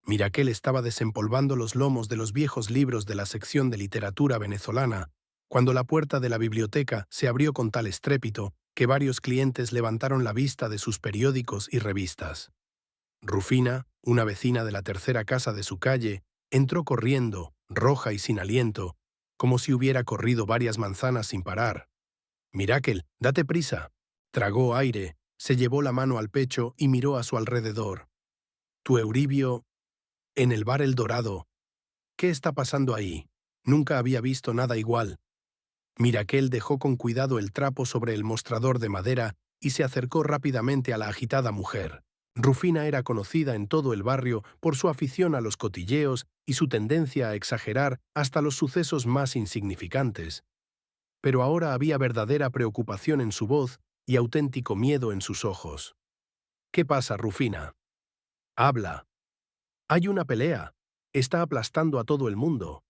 Miraquel estaba desempolvando los lomos de los viejos libros de la sección de literatura venezolana, cuando la puerta de la biblioteca se abrió con tal estrépito que varios clientes levantaron la vista de sus periódicos y revistas. Rufina, una vecina de la tercera casa de su calle, entró corriendo, roja y sin aliento, como si hubiera corrido varias manzanas sin parar. «Mirakel, date prisa». Tragó aire, se llevó la mano al pecho y miró a su alrededor. «Tu Euribio, en el bar El Dorado. ¿Qué está pasando ahí? Nunca había visto nada igual». Mirakel dejó con cuidado el trapo sobre el mostrador de madera y se acercó rápidamente a la agitada mujer. Rufina era conocida en todo el barrio por su afición a los cotilleos y su tendencia a exagerar hasta los sucesos más insignificantes. Pero ahora había verdadera preocupación en su voz y auténtico miedo en sus ojos. «¿Qué pasa, Rufina? Habla». «Hay una pelea. Está aplastando a todo el mundo».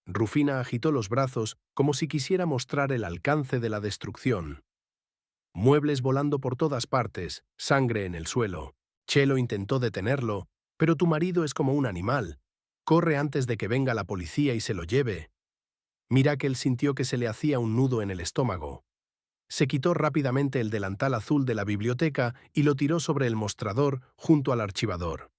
Rufina agitó los brazos como si quisiera mostrar el alcance de la destrucción. Muebles volando por todas partes, sangre en el suelo. Chelo intentó detenerlo, pero tu marido es como un animal. Corre antes de que venga la policía y se lo lleve. Mirakel sintió que se le hacía un nudo en el estómago. Se quitó rápidamente el delantal azul de la biblioteca y lo tiró sobre el mostrador junto al archivador.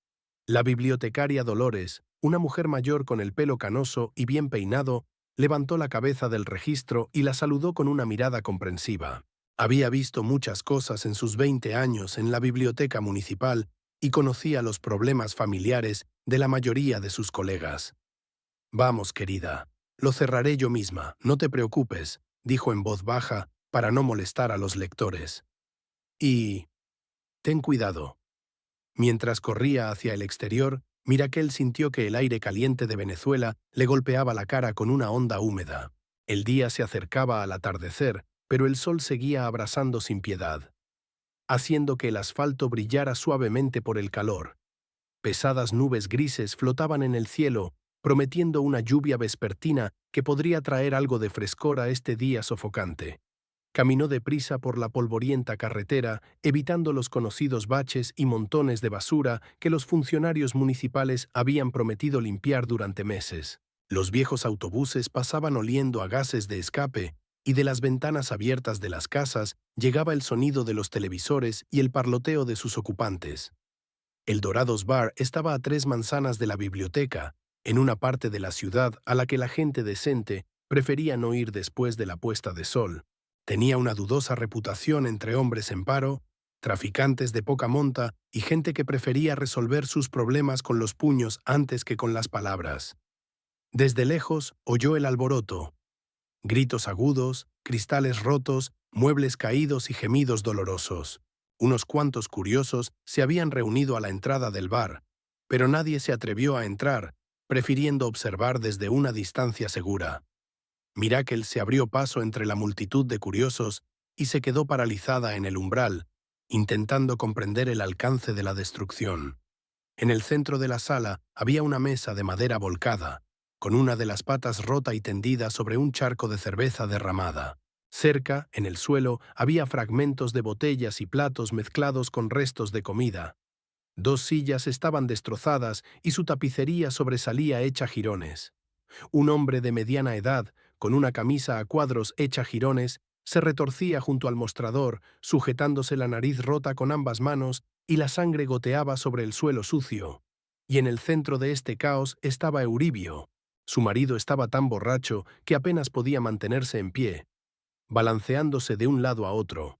La bibliotecaria Dolores, una mujer mayor con el pelo canoso y bien peinado, levantó la cabeza del registro y la saludó con una mirada comprensiva. Había visto muchas cosas en sus 20 años en la biblioteca municipal y conocía los problemas familiares de la mayoría de sus colegas. «Vamos, querida, lo cerraré yo misma, no te preocupes», dijo en voz baja para no molestar a los lectores. «Y ten cuidado». Mientras corría hacia el exterior, Mirakel sintió que el aire caliente de Venezuela le golpeaba la cara con una onda húmeda. El día se acercaba al atardecer, pero el sol seguía abrasando sin piedad, haciendo que el asfalto brillara suavemente por el calor. Pesadas nubes grises flotaban en el cielo, prometiendo una lluvia vespertina que podría traer algo de frescor a este día sofocante. Caminó deprisa por la polvorienta carretera, evitando los conocidos baches y montones de basura que los funcionarios municipales habían prometido limpiar durante meses. Los viejos autobuses pasaban oliendo a gases de escape, y de las ventanas abiertas de las casas llegaba el sonido de los televisores y el parloteo de sus ocupantes. El Dorados Bar estaba a 3 manzanas de la biblioteca, en una parte de la ciudad a la que la gente decente prefería no ir después de la puesta de sol. Tenía una dudosa reputación entre hombres en paro, traficantes de poca monta y gente que prefería resolver sus problemas con los puños antes que con las palabras. Desde lejos oyó el alboroto. Gritos agudos, cristales rotos, muebles caídos y gemidos dolorosos. Unos cuantos curiosos se habían reunido a la entrada del bar, pero nadie se atrevió a entrar, prefiriendo observar desde una distancia segura. Mirakel se abrió paso entre la multitud de curiosos y se quedó paralizada en el umbral, intentando comprender el alcance de la destrucción. En el centro de la sala había una mesa de madera volcada, con una de las patas rota y tendida sobre un charco de cerveza derramada. Cerca, en el suelo, había fragmentos de botellas y platos mezclados con restos de comida. 2 sillas estaban destrozadas y su tapicería sobresalía hecha jirones. Un hombre de mediana edad, con una camisa a cuadros hecha jirones, se retorcía junto al mostrador, sujetándose la nariz rota con ambas manos, y la sangre goteaba sobre el suelo sucio. Y en el centro de este caos estaba Euribio. Su marido estaba tan borracho que apenas podía mantenerse en pie, balanceándose de un lado a otro.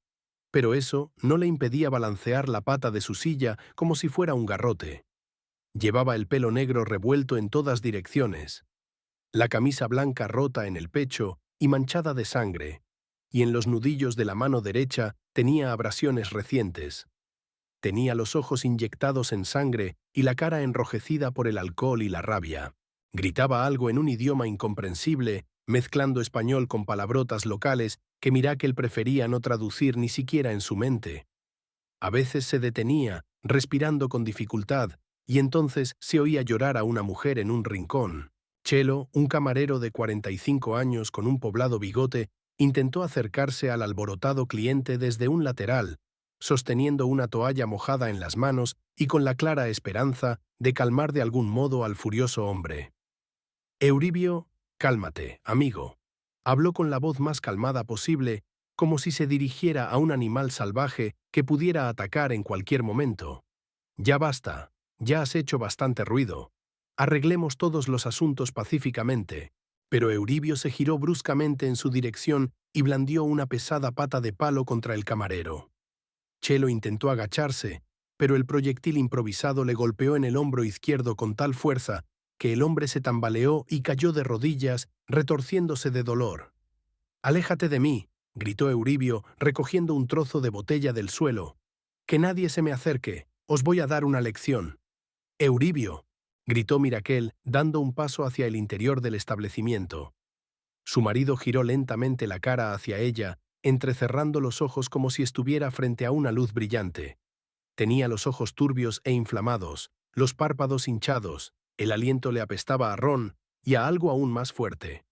Pero eso no le impedía balancear la pata de su silla como si fuera un garrote. Llevaba el pelo negro revuelto en todas direcciones, la camisa blanca rota en el pecho y manchada de sangre, y en los nudillos de la mano derecha tenía abrasiones recientes. Tenía los ojos inyectados en sangre y la cara enrojecida por el alcohol y la rabia. Gritaba algo en un idioma incomprensible, mezclando español con palabrotas locales que Mirakel prefería no traducir ni siquiera en su mente. A veces se detenía, respirando con dificultad, y entonces se oía llorar a una mujer en un rincón. Chelo, un camarero de 45 años con un poblado bigote, intentó acercarse al alborotado cliente desde un lateral, sosteniendo una toalla mojada en las manos y con la clara esperanza de calmar de algún modo al furioso hombre. Euribio, cálmate, amigo. Habló con la voz más calmada posible, como si se dirigiera a un animal salvaje que pudiera atacar en cualquier momento. Ya basta, ya has hecho bastante ruido. Arreglemos todos los asuntos pacíficamente. Pero Euribio se giró bruscamente en su dirección y blandió una pesada pata de palo contra el camarero. Chelo intentó agacharse, pero el proyectil improvisado le golpeó en el hombro izquierdo con tal fuerza que el hombre se tambaleó y cayó de rodillas, retorciéndose de dolor. «¡Aléjate de mí!», gritó Euribio, recogiendo un trozo de botella del suelo. «Que nadie se me acerque, os voy a dar una lección». «¡Euribio!», gritó Mirakel, dando un paso hacia el interior del establecimiento. Su marido giró lentamente la cara hacia ella, entrecerrando los ojos como si estuviera frente a una luz brillante. Tenía los ojos turbios e inflamados, los párpados hinchados, el aliento le apestaba a ron y a algo aún más fuerte.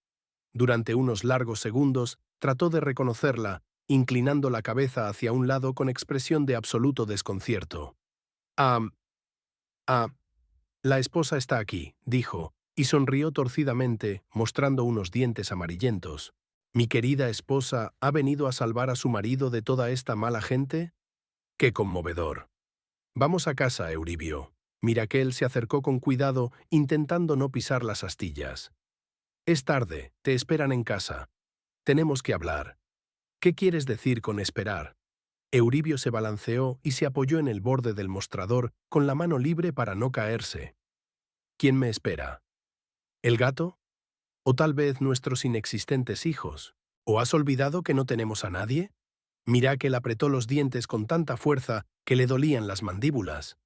Durante unos largos segundos trató de reconocerla, inclinando la cabeza hacia un lado con expresión de absoluto desconcierto. «Ah, la esposa está aquí», dijo, y sonrió torcidamente, mostrando unos dientes amarillentos. «¿Mi querida esposa ha venido a salvar a su marido de toda esta mala gente? ¡Qué conmovedor! Vamos a casa, Euribio». Mirakel se acercó con cuidado, intentando no pisar las astillas. «Es tarde, te esperan en casa. Tenemos que hablar». «¿Qué quieres decir con esperar?». Euribio se balanceó y se apoyó en el borde del mostrador con la mano libre para no caerse. «¿Quién me espera? ¿El gato? ¿O tal vez nuestros inexistentes hijos? ¿O has olvidado que no tenemos a nadie?». Mirakel apretó los dientes con tanta fuerza que le dolían las mandíbulas.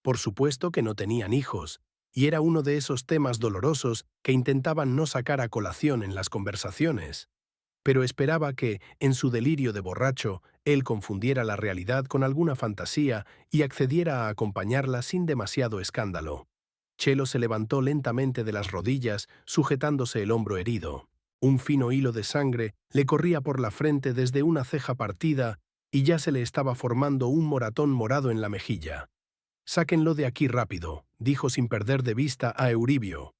Por supuesto que no tenían hijos, y era uno de esos temas dolorosos que intentaban no sacar a colación en las conversaciones. Pero esperaba que, en su delirio de borracho, él confundiera la realidad con alguna fantasía y accediera a acompañarla sin demasiado escándalo. Chelo se levantó lentamente de las rodillas, sujetándose el hombro herido. Un fino hilo de sangre le corría por la frente desde una ceja partida y ya se le estaba formando un moratón morado en la mejilla. «Sáquenlo de aquí rápido», dijo sin perder de vista a Euribio.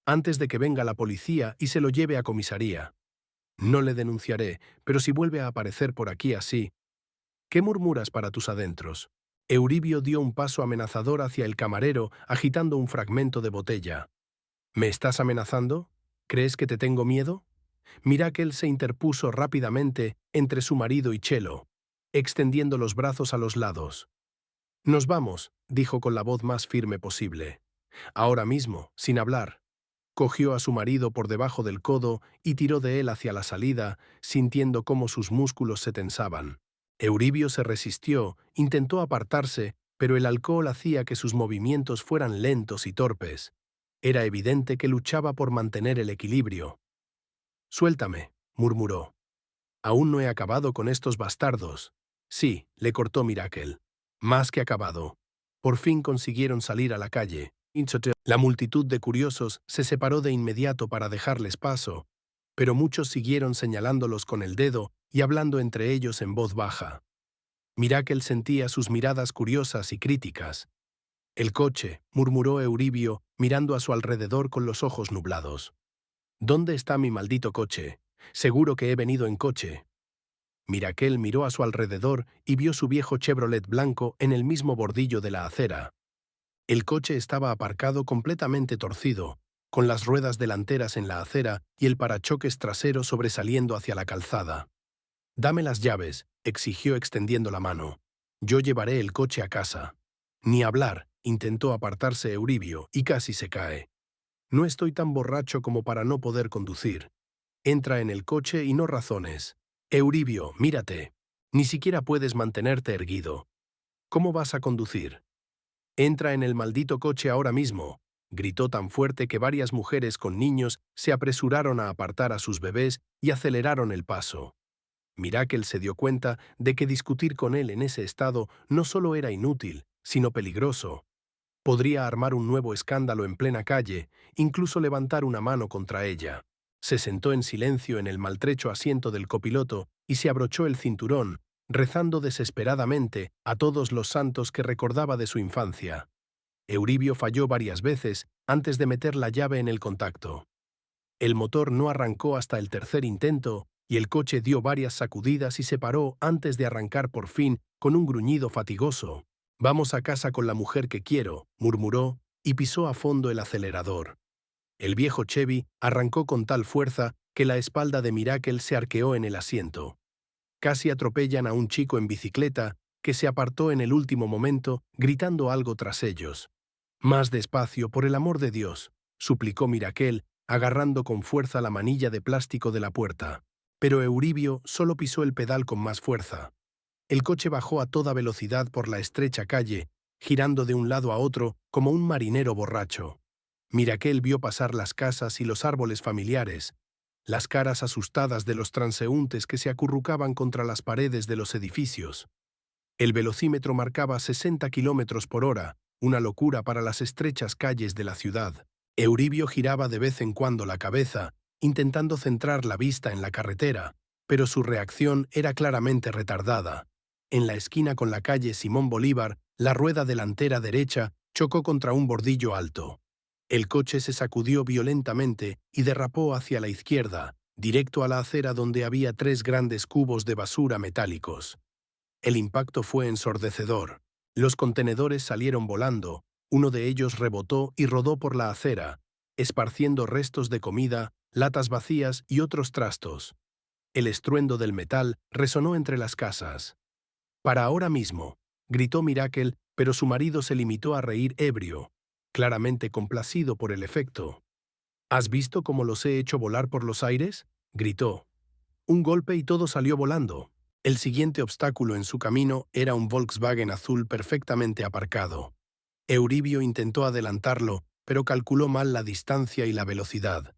«Antes de que venga la policía y se lo lleve a comisaría. No le denunciaré, pero si vuelve a aparecer por aquí así...». «¿Qué murmuras para tus adentros?». Euribio dio un paso amenazador hacia el camarero, agitando un fragmento de botella. «¿Me estás amenazando? ¿Crees que te tengo miedo?». Mirakel se interpuso rápidamente entre su marido y Chelo, extendiendo los brazos a los lados. «Nos vamos», dijo con la voz más firme posible. «Ahora mismo, sin hablar». Cogió a su marido por debajo del codo y tiró de él hacia la salida, sintiendo cómo sus músculos se tensaban. Euribio se resistió, intentó apartarse, pero el alcohol hacía que sus movimientos fueran lentos y torpes. Era evidente que luchaba por mantener el equilibrio. «Suéltame», murmuró. «Aún no he acabado con estos bastardos». «Sí», le cortó Mirakel. «Más que acabado». Por fin consiguieron salir a la calle. La multitud de curiosos se separó de inmediato para dejarles paso, pero muchos siguieron señalándolos con el dedo y hablando entre ellos en voz baja. Mirakel sentía sus miradas curiosas y críticas. «El coche», murmuró Euribio, mirando a su alrededor con los ojos nublados. «¿Dónde está mi maldito coche? Seguro que he venido en coche». Mirakel miró a su alrededor y vio su viejo Chevrolet blanco en el mismo bordillo de la acera. El coche estaba aparcado completamente torcido, con las ruedas delanteras en la acera y el parachoques trasero sobresaliendo hacia la calzada. «Dame las llaves», exigió extendiendo la mano. «Yo llevaré el coche a casa». «Ni hablar», intentó apartarse Euribio y casi se cae. «No estoy tan borracho como para no poder conducir. Entra en el coche y no razones». «Euribio, mírate. Ni siquiera puedes mantenerte erguido. ¿Cómo vas a conducir?». «Entra en el maldito coche ahora mismo», gritó tan fuerte que varias mujeres con niños se apresuraron a apartar a sus bebés y aceleraron el paso. Mirakel se dio cuenta de que discutir con él en ese estado no solo era inútil, sino peligroso. Podría armar un nuevo escándalo en plena calle, incluso levantar una mano contra ella. Se sentó en silencio en el maltrecho asiento del copiloto y se abrochó el cinturón, rezando desesperadamente a todos los santos que recordaba de su infancia. Euribio falló varias veces antes de meter la llave en el contacto. El motor no arrancó hasta el tercer intento y el coche dio varias sacudidas y se paró antes de arrancar por fin con un gruñido fatigoso. «Vamos a casa con la mujer que quiero», murmuró y pisó a fondo el acelerador. El viejo Chevy arrancó con tal fuerza que la espalda de Miracle se arqueó en el asiento. Casi atropellan a un chico en bicicleta que se apartó en el último momento gritando algo tras ellos. «Más despacio, por el amor de Dios», suplicó Miracle, agarrando con fuerza la manilla de plástico de la puerta. Pero Euribio solo pisó el pedal con más fuerza. El coche bajó a toda velocidad por la estrecha calle, girando de un lado a otro como un marinero borracho. Miracle vio pasar las casas y los árboles familiares, las caras asustadas de los transeúntes que se acurrucaban contra las paredes de los edificios. El velocímetro marcaba 60 kilómetros por hora, una locura para las estrechas calles de la ciudad. Euribio giraba de vez en cuando la cabeza, intentando centrar la vista en la carretera, pero su reacción era claramente retardada. En la esquina con la calle Simón Bolívar, la rueda delantera derecha chocó contra un bordillo alto. El coche se sacudió violentamente y derrapó hacia la izquierda, directo a la acera donde había 3 grandes cubos de basura metálicos. El impacto fue ensordecedor. Los contenedores salieron volando, uno de ellos rebotó y rodó por la acera, esparciendo restos de comida, latas vacías y otros trastos. El estruendo del metal resonó entre las casas. «Para ahora mismo», gritó Miracle, pero su marido se limitó a reír ebrio, claramente complacido por el efecto. «¿Has visto cómo los he hecho volar por los aires?», gritó. Un golpe y todo salió volando. El siguiente obstáculo en su camino era un Volkswagen azul perfectamente aparcado. Euribio intentó adelantarlo, pero calculó mal la distancia y la velocidad.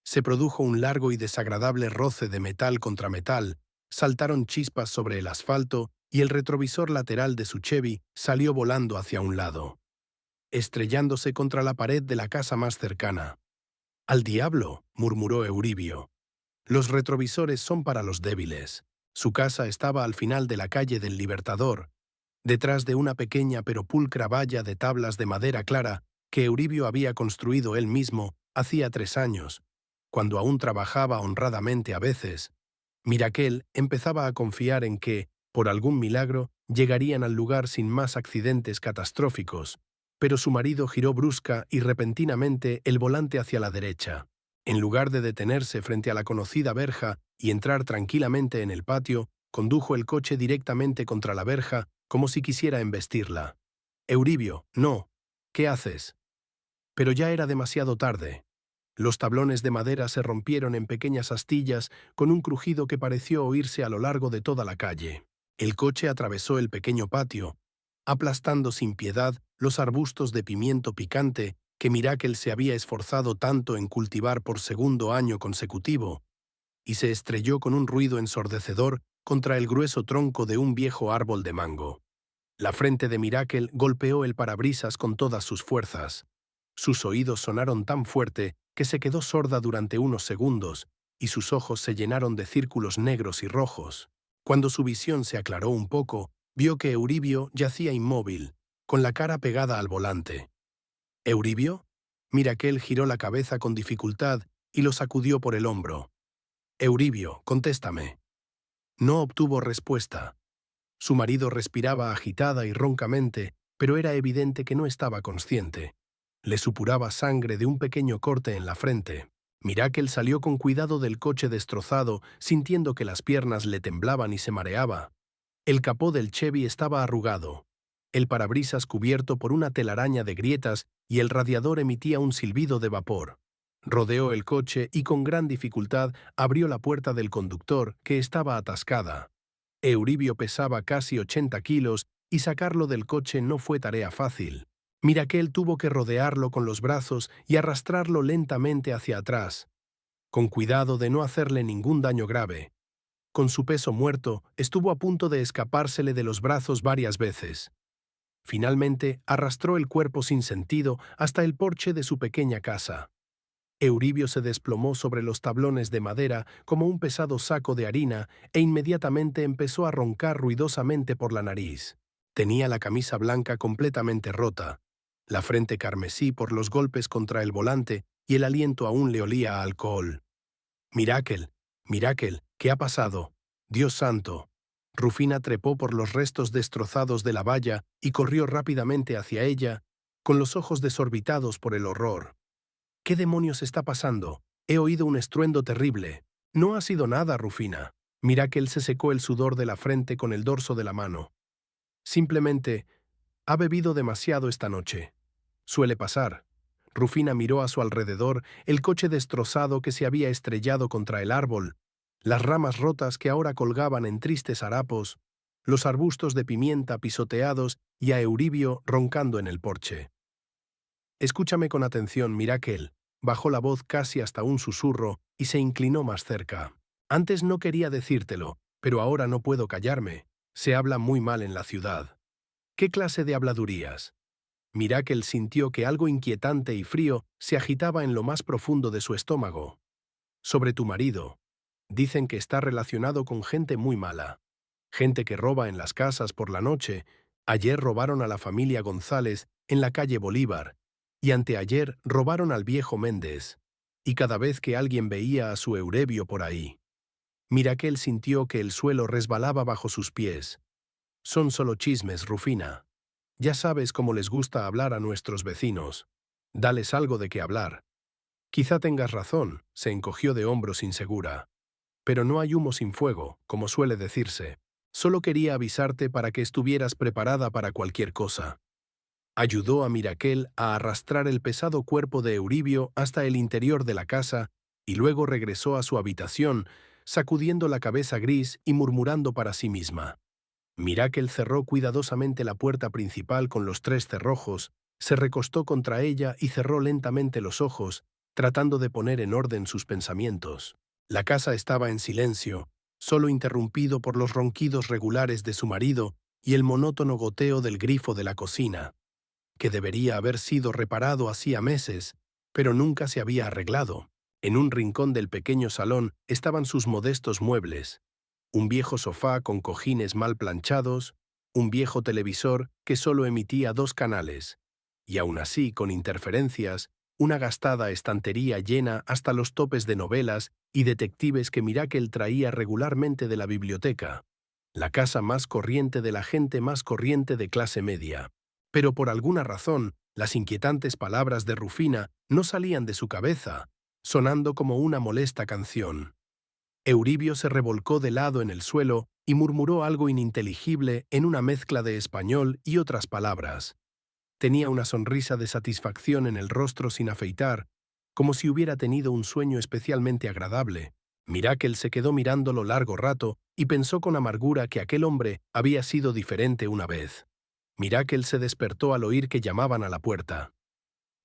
Se produjo un largo y desagradable roce de metal contra metal, saltaron chispas sobre el asfalto y el retrovisor lateral de su Chevy salió volando hacia un lado, estrellándose contra la pared de la casa más cercana. «¡Al diablo!», murmuró Euribio. «Los retrovisores son para los débiles». Su casa estaba al final de la calle del Libertador, detrás de una pequeña pero pulcra valla de tablas de madera clara que Euribio había construido él mismo hacía 3 años, cuando aún trabajaba honradamente a veces. Miracle empezaba a confiar en que, por algún milagro, llegarían al lugar sin más accidentes catastróficos, pero su marido giró brusca y repentinamente el volante hacia la derecha. En lugar de detenerse frente a la conocida verja y entrar tranquilamente en el patio, condujo el coche directamente contra la verja como si quisiera embestirla. «Euribio, no. ¿Qué haces?». Pero ya era demasiado tarde. Los tablones de madera se rompieron en pequeñas astillas con un crujido que pareció oírse a lo largo de toda la calle. El coche atravesó el pequeño patio, aplastando sin piedad los arbustos de pimiento picante que Miracle se había esforzado tanto en cultivar por segundo año consecutivo, y se estrelló con un ruido ensordecedor contra el grueso tronco de un viejo árbol de mango. La frente de Miracle golpeó el parabrisas con todas sus fuerzas. Sus oídos sonaron tan fuerte que se quedó sorda durante unos segundos, y sus ojos se llenaron de círculos negros y rojos. Cuando su visión se aclaró un poco, vio que Euribio yacía inmóvil, con la cara pegada al volante. «¿Euribio?». Miracle giró la cabeza con dificultad y lo sacudió por el hombro. «Euribio, contéstame». No obtuvo respuesta. Su marido respiraba agitada y roncamente, pero era evidente que no estaba consciente. Le supuraba sangre de un pequeño corte en la frente. Miracle salió con cuidado del coche destrozado, sintiendo que las piernas le temblaban y se mareaba. El capó del Chevy estaba arrugado, el parabrisas cubierto por una telaraña de grietas y el radiador emitía un silbido de vapor. Rodeó el coche y con gran dificultad abrió la puerta del conductor, que estaba atascada. Euribio pesaba casi 80 kilos y sacarlo del coche no fue tarea fácil. Miracle tuvo que rodearlo con los brazos y arrastrarlo lentamente hacia atrás, con cuidado de no hacerle ningún daño grave. Con su peso muerto, estuvo a punto de escapársele de los brazos varias veces. Finalmente, arrastró el cuerpo sin sentido hasta el porche de su pequeña casa. Euribio se desplomó sobre los tablones de madera como un pesado saco de harina e inmediatamente empezó a roncar ruidosamente por la nariz. Tenía la camisa blanca completamente rota, la frente carmesí por los golpes contra el volante y el aliento aún le olía a alcohol. «Miracle, Miracle, ¿qué ha pasado? Dios santo». Rufina trepó por los restos destrozados de la valla y corrió rápidamente hacia ella, con los ojos desorbitados por el horror. «¿Qué demonios está pasando? He oído un estruendo terrible». «No ha sido nada, Rufina». Miracle se secó el sudor de la frente con el dorso de la mano. «Simplemente, ha bebido demasiado esta noche. Suele pasar». Rufina miró a su alrededor el coche destrozado que se había estrellado contra el árbol, las ramas rotas que ahora colgaban en tristes harapos, los arbustos de pimienta pisoteados y a Euribio roncando en el porche. «Escúchame con atención, Miracle», bajó la voz casi hasta un susurro y se inclinó más cerca. «Antes no quería decírtelo, pero ahora no puedo callarme. Se habla muy mal en la ciudad». «¿Qué clase de habladurías?» Miracle sintió que algo inquietante y frío se agitaba en lo más profundo de su estómago. «Sobre tu marido. Dicen que está relacionado con gente muy mala. Gente que roba en las casas por la noche. Ayer robaron a la familia González en la calle Bolívar, y anteayer robaron al viejo Méndez. Y cada vez que alguien veía a su Euribio por ahí». Miracle sintió que el suelo resbalaba bajo sus pies. «Son solo chismes, Rufina. Ya sabes cómo les gusta hablar a nuestros vecinos. Dales algo de qué hablar». «Quizá tengas razón», se encogió de hombros insegura. «Pero no hay humo sin fuego, como suele decirse. Solo quería avisarte para que estuvieras preparada para cualquier cosa». Ayudó a Miracle a arrastrar el pesado cuerpo de Euribio hasta el interior de la casa y luego regresó a su habitación, sacudiendo la cabeza gris y murmurando para sí misma. Miracle cerró cuidadosamente la puerta principal con los 3 cerrojos, se recostó contra ella y cerró lentamente los ojos, tratando de poner en orden sus pensamientos. La casa estaba en silencio, solo interrumpido por los ronquidos regulares de su marido y el monótono goteo del grifo de la cocina, que debería haber sido reparado hacía meses, pero nunca se había arreglado. En un rincón del pequeño salón estaban sus modestos muebles: un viejo sofá con cojines mal planchados, un viejo televisor que solo emitía 2 canales, y aún así, con interferencias, una gastada estantería llena hasta los topes de novelas y detectives que Miracle traía regularmente de la biblioteca. La casa más corriente de la gente más corriente de clase media. Pero por alguna razón, las inquietantes palabras de Rufina no salían de su cabeza, sonando como una molesta canción. Euribio se revolcó de lado en el suelo y murmuró algo ininteligible en una mezcla de español y otras palabras. Tenía una sonrisa de satisfacción en el rostro sin afeitar, como si hubiera tenido un sueño especialmente agradable. Miracle se quedó mirándolo largo rato y pensó con amargura que aquel hombre había sido diferente una vez. Miracle se despertó al oír que llamaban a la puerta.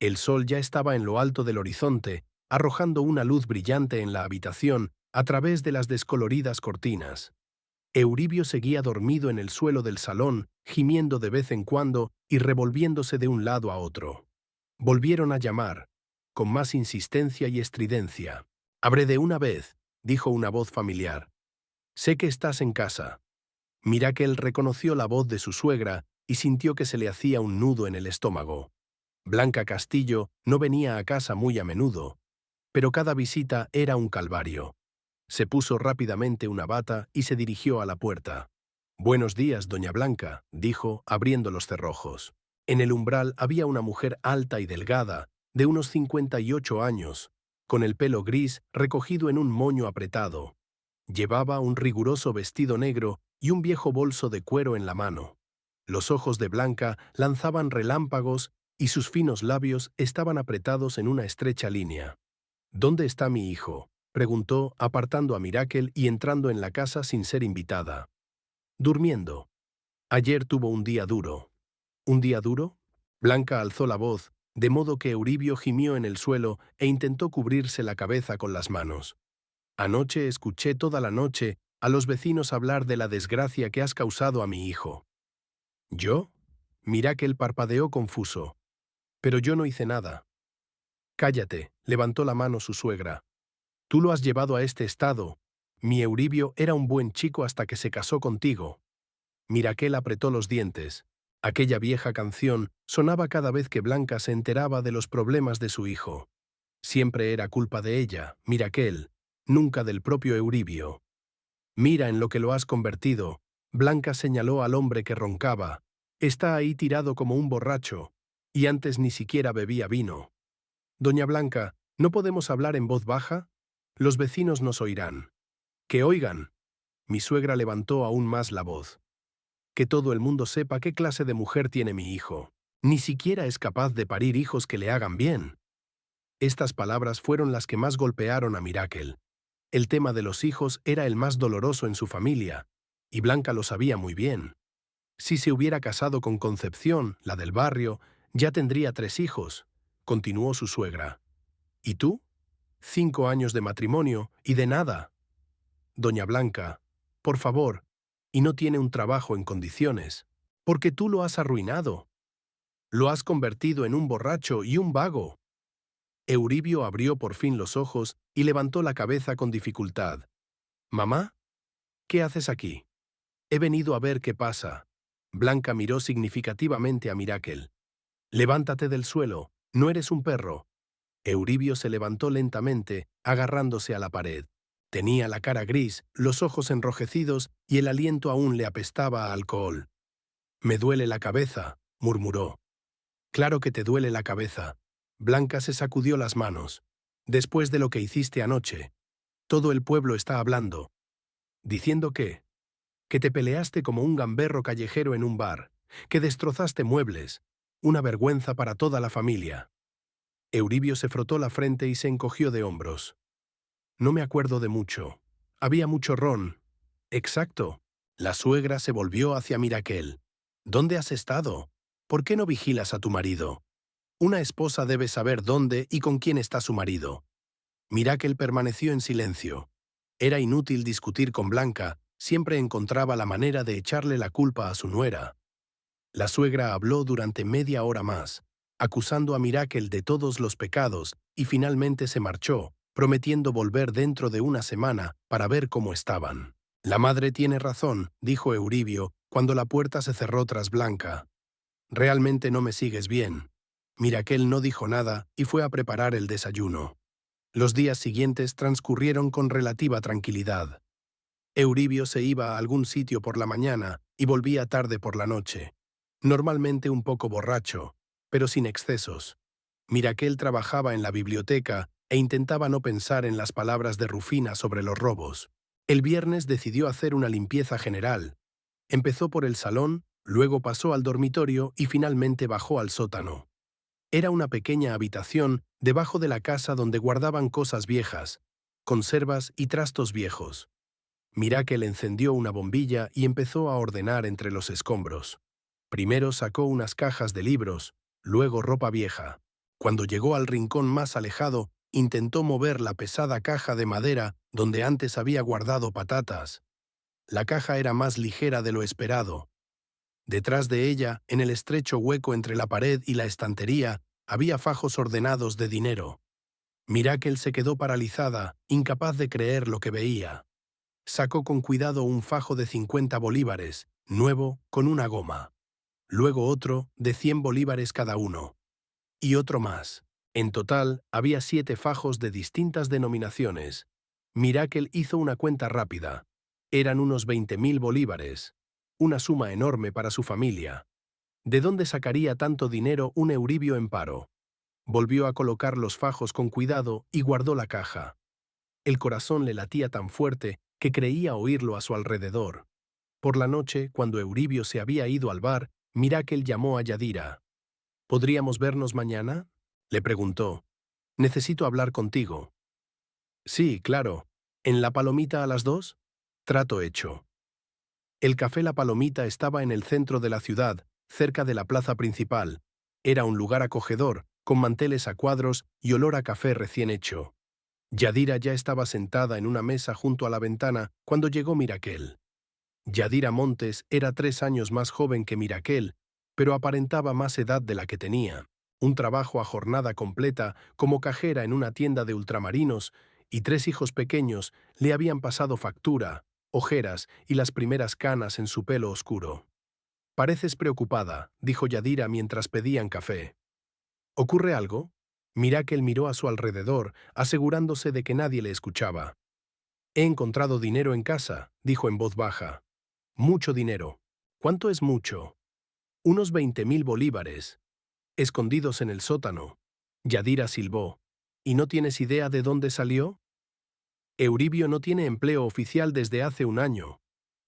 El sol ya estaba en lo alto del horizonte, arrojando una luz brillante en la habitación a través de las descoloridas cortinas. Euribio seguía dormido en el suelo del salón, gimiendo de vez en cuando y revolviéndose de un lado a otro. Volvieron a llamar, con más insistencia y estridencia. «Abre de una vez», dijo una voz familiar. «Sé que estás en casa». Miracle reconoció la voz de su suegra y sintió que se le hacía un nudo en el estómago. Blanca Castillo no venía a casa muy a menudo, pero cada visita era un calvario. Se puso rápidamente una bata y se dirigió a la puerta. «Buenos días, doña Blanca», dijo, abriendo los cerrojos. En el umbral había una mujer alta y delgada, de unos 58 años, con el pelo gris recogido en un moño apretado. Llevaba un riguroso vestido negro y un viejo bolso de cuero en la mano. Los ojos de Blanca lanzaban relámpagos y sus finos labios estaban apretados en una estrecha línea. «¿Dónde está mi hijo?», preguntó, apartando a Miracle y entrando en la casa sin ser invitada. «Durmiendo. Ayer tuvo un día duro». «¿Un día duro?». Blanca alzó la voz, de modo que Euribio gimió en el suelo e intentó cubrirse la cabeza con las manos. «Anoche escuché toda la noche a los vecinos hablar de la desgracia que has causado a mi hijo». «¿Yo?». Miracle parpadeó confuso. «Pero yo no hice nada». «Cállate», Levantó la mano su suegra. Tú lo has llevado a este estado. Mi Euribio era un buen chico hasta que se casó contigo. Miraquel apretó los dientes. Aquella vieja canción sonaba cada vez que Blanca se enteraba de los problemas de su hijo. Siempre era culpa de ella, Miraquel, nunca del propio Euribio. Mira en lo que lo has convertido. Blanca señaló al hombre que roncaba. Está ahí tirado como un borracho, y antes ni siquiera bebía vino. Doña Blanca, ¿no podemos hablar en voz baja? Los vecinos nos oirán. Que oigan. Mi suegra levantó aún más la voz. Que todo el mundo sepa qué clase de mujer tiene mi hijo. Ni siquiera es capaz de parir hijos que le hagan bien. Estas palabras fueron las que más golpearon a Miracle. El tema de los hijos era el más doloroso en su familia, y Blanca lo sabía muy bien. Si se hubiera casado con Concepción, la del barrio, ya tendría 3 hijos, continuó su suegra. ¿Y tú? 5 años de matrimonio y de nada. Doña Blanca, por favor, y no tiene un trabajo en condiciones, porque tú lo has arruinado. Lo has convertido en un borracho y un vago. Euribio abrió por fin los ojos y levantó la cabeza con dificultad. «Mamá, ¿qué haces aquí?» «He venido a ver qué pasa». Blanca miró significativamente a Miracle. «Levántate del suelo, no eres un perro». Euribio se levantó lentamente, agarrándose a la pared. Tenía la cara gris, los ojos enrojecidos y el aliento aún le apestaba a alcohol. «Me duele la cabeza», murmuró. «Claro que te duele la cabeza». Blanca se sacudió las manos. «Después de lo que hiciste anoche. Todo el pueblo está hablando». «¿Diciendo qué?» «Que te peleaste como un gamberro callejero en un bar, que destrozaste muebles. Una vergüenza para toda la familia». Euribio se frotó la frente y se encogió de hombros. «No me acuerdo de mucho. Había mucho ron». «Exacto». La suegra se volvió hacia Miracle. «¿Dónde has estado? ¿Por qué no vigilas a tu marido? Una esposa debe saber dónde y con quién está su marido». Miracle permaneció en silencio. Era inútil discutir con Blanca, siempre encontraba la manera de echarle la culpa a su nuera. La suegra habló durante media hora más, acusando a Miracle de todos los pecados, y finalmente se marchó, prometiendo volver dentro de una semana para ver cómo estaban. «La madre tiene razón», dijo Euribio, cuando la puerta se cerró tras Blanca. «Realmente no me sigues bien». Miracle no dijo nada y fue a preparar el desayuno. Los días siguientes transcurrieron con relativa tranquilidad. Euribio se iba a algún sitio por la mañana y volvía tarde por la noche. Normalmente un poco borracho, pero sin excesos. Miracle trabajaba en la biblioteca e intentaba no pensar en las palabras de Rufina sobre los robos. El viernes decidió hacer una limpieza general. Empezó por el salón, luego pasó al dormitorio y finalmente bajó al sótano. Era una pequeña habitación debajo de la casa donde guardaban cosas viejas, conservas y trastos viejos. Miracle encendió una bombilla y empezó a ordenar entre los escombros. Primero sacó unas cajas de libros, luego ropa vieja. Cuando llegó al rincón más alejado, intentó mover la pesada caja de madera donde antes había guardado patatas. La caja era más ligera de lo esperado. Detrás de ella, en el estrecho hueco entre la pared y la estantería, había fajos ordenados de dinero. Miracle se quedó paralizada, incapaz de creer lo que veía. Sacó con cuidado un fajo de 50 bolívares, nuevo, con una goma. Luego otro, de 100 bolívares cada uno. Y otro más. En total, había 7 fajos de distintas denominaciones. Miracle hizo una cuenta rápida. Eran unos 20.000 bolívares. Una suma enorme para su familia. ¿De dónde sacaría tanto dinero un Euribio en paro? Volvió a colocar los fajos con cuidado y guardó la caja. El corazón le latía tan fuerte que creía oírlo a su alrededor. Por la noche, cuando Euribio se había ido al bar, Miracle llamó a Yadira. «¿Podríamos vernos mañana?», le preguntó. «Necesito hablar contigo». «Sí, claro. ¿En La Palomita a las 2? Trato hecho». El café La Palomita estaba en el centro de la ciudad, cerca de la plaza principal. Era un lugar acogedor, con manteles a cuadros y olor a café recién hecho. Yadira ya estaba sentada en una mesa junto a la ventana cuando llegó Miracle. Yadira Montes era 3 años más joven que Miracle, pero aparentaba más edad de la que tenía. un trabajo a jornada completa como cajera en una tienda de ultramarinos, y 3 hijos pequeños le habían pasado factura, ojeras y las primeras canas en su pelo oscuro. «Pareces preocupada», dijo Yadira mientras pedían café. «¿Ocurre algo?» Miracle miró a su alrededor, asegurándose de que nadie le escuchaba. «He encontrado dinero en casa», dijo en voz baja. «Mucho dinero». «¿Cuánto es mucho?» «Unos 20.000 bolívares. Escondidos en el sótano». Yadira silbó. «¿Y no tienes idea de dónde salió?» «Euribio no tiene empleo oficial desde hace un año.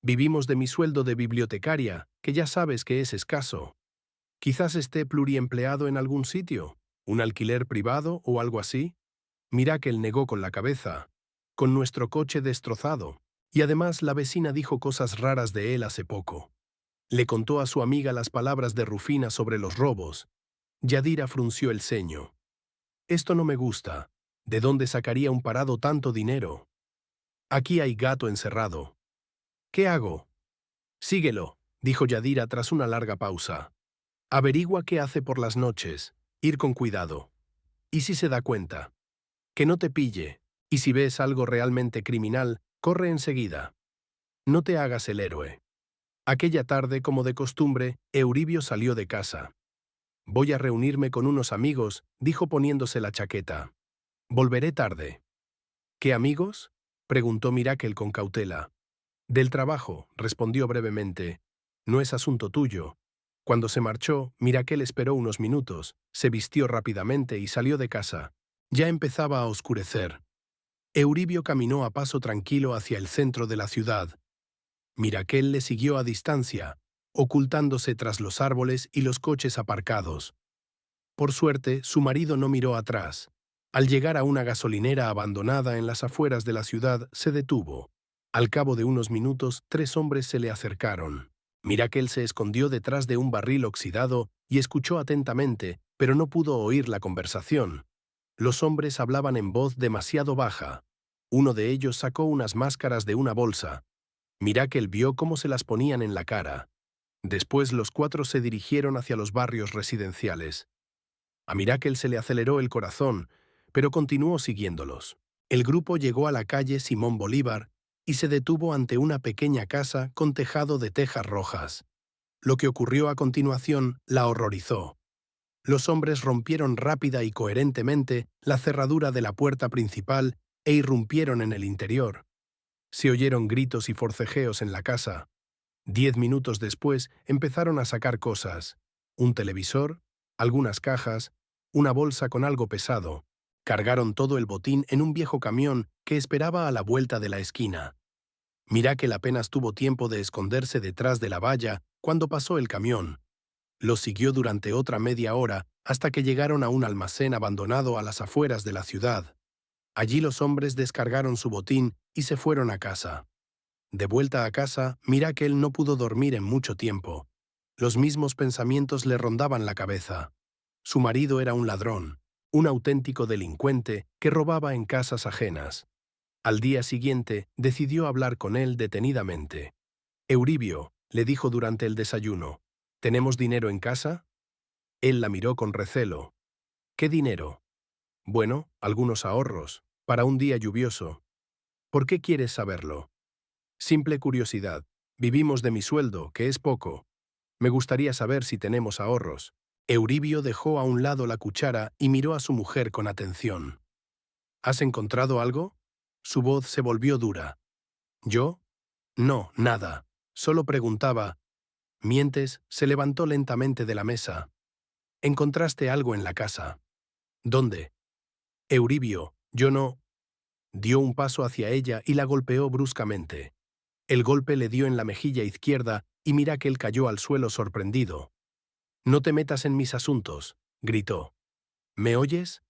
Vivimos de mi sueldo de bibliotecaria, que ya sabes que es escaso. Quizás esté pluriempleado en algún sitio, un alquiler privado o algo así». Miracle negó con la cabeza. «Con nuestro coche destrozado. Y además la vecina dijo cosas raras de él hace poco. Le contó a su amiga las palabras de Rufina sobre los robos». Yadira frunció el ceño. «Esto no me gusta. ¿De dónde sacaría un parado tanto dinero? Aquí hay gato encerrado». «¿Qué hago?» «Síguelo», dijo Yadira tras una larga pausa. «Averigua qué hace por las noches. Ir con cuidado. ¿Y si se da cuenta? Que no te pille. Y si ves algo realmente criminal, corre enseguida. No te hagas el héroe». Aquella tarde, como de costumbre, Euribio salió de casa. «Voy a reunirme con unos amigos», dijo poniéndose la chaqueta. «Volveré tarde». «¿Qué amigos?», preguntó Miracle con cautela. «Del trabajo», respondió brevemente. «No es asunto tuyo». Cuando se marchó, Miracle esperó unos minutos, se vistió rápidamente y salió de casa. Ya empezaba a oscurecer. Euribio caminó a paso tranquilo hacia el centro de la ciudad. Miracle le siguió a distancia, ocultándose tras los árboles y los coches aparcados. Por suerte, su marido no miró atrás. Al llegar a una gasolinera abandonada en las afueras de la ciudad, se detuvo. Al cabo de unos minutos, 3 hombres se le acercaron. Miracle se escondió detrás de un barril oxidado y escuchó atentamente, pero no pudo oír la conversación. Los hombres hablaban en voz demasiado baja. Uno de ellos sacó unas máscaras de una bolsa. Miracle vio cómo se las ponían en la cara. Después los 4 se dirigieron hacia los barrios residenciales. A Miracle se le aceleró el corazón, pero continuó siguiéndolos. El grupo llegó a la calle Simón Bolívar y se detuvo ante una pequeña casa con tejado de tejas rojas. Lo que ocurrió a continuación la horrorizó. Los hombres rompieron rápida y coherentemente la cerradura de la puerta principal e irrumpieron en el interior. Se oyeron gritos y forcejeos en la casa. 10 minutos después empezaron a sacar cosas: un televisor, algunas cajas, una bolsa con algo pesado. Cargaron todo el botín en un viejo camión que esperaba a la vuelta de la esquina. Miracle apenas tuvo tiempo de esconderse detrás de la valla cuando pasó el camión. Los siguió durante otra media hora hasta que llegaron a un almacén abandonado a las afueras de la ciudad. Allí los hombres descargaron su botín y se fueron a casa. De vuelta a casa, Miracle no pudo dormir en mucho tiempo. Los mismos pensamientos le rondaban la cabeza. Su marido era un ladrón, un auténtico delincuente que robaba en casas ajenas. Al día siguiente, decidió hablar con él detenidamente. «Euribio», le dijo durante el desayuno, «¿tenemos dinero en casa?» Él la miró con recelo. «¿Qué dinero?» «Bueno, algunos ahorros, para un día lluvioso». «¿Por qué quieres saberlo?» «Simple curiosidad. Vivimos de mi sueldo, que es poco. Me gustaría saber si tenemos ahorros». Euribio dejó a un lado la cuchara y miró a su mujer con atención. «¿Has encontrado algo?» Su voz se volvió dura. «¿Yo? No, nada. Solo preguntaba». «Mientes», se levantó lentamente de la mesa. «Encontraste algo en la casa». «¿Dónde?» «Euribio, yo no». Dio un paso hacia ella y la golpeó bruscamente. El golpe le dio en la mejilla izquierda y Miracle cayó al suelo sorprendido. «No te metas en mis asuntos», gritó. «¿Me oyes?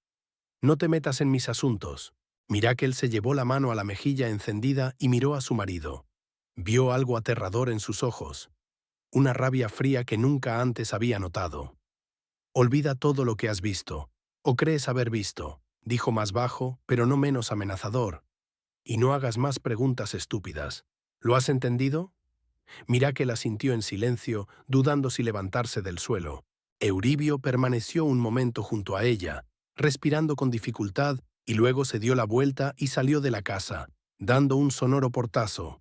No te metas en mis asuntos». Miracle se llevó la mano a la mejilla encendida y miró a su marido. Vio algo aterrador en sus ojos, una rabia fría que nunca antes había notado. «Olvida todo lo que has visto, o crees haber visto», dijo más bajo, pero no menos amenazador. «Y no hagas más preguntas estúpidas. ¿Lo has entendido?» Miracle asintió en silencio, dudando si levantarse del suelo. Euribio permaneció un momento junto a ella, respirando con dificultad, y luego se dio la vuelta y salió de la casa, dando un sonoro portazo.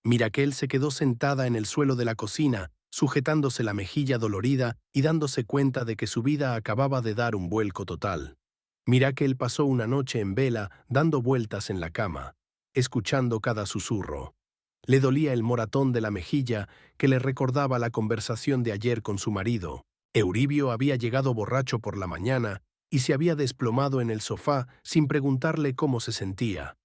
Mirakel se quedó sentada en el suelo de la cocina, sujetándose la mejilla dolorida y dándose cuenta de que su vida acababa de dar un vuelco total. Mirakel pasó una noche en vela, dando vueltas en la cama, escuchando cada susurro. Le dolía el moratón de la mejilla que le recordaba la conversación de ayer con su marido. Euribio había llegado borracho por la mañana y se había desplomado en el sofá sin preguntarle cómo se sentía.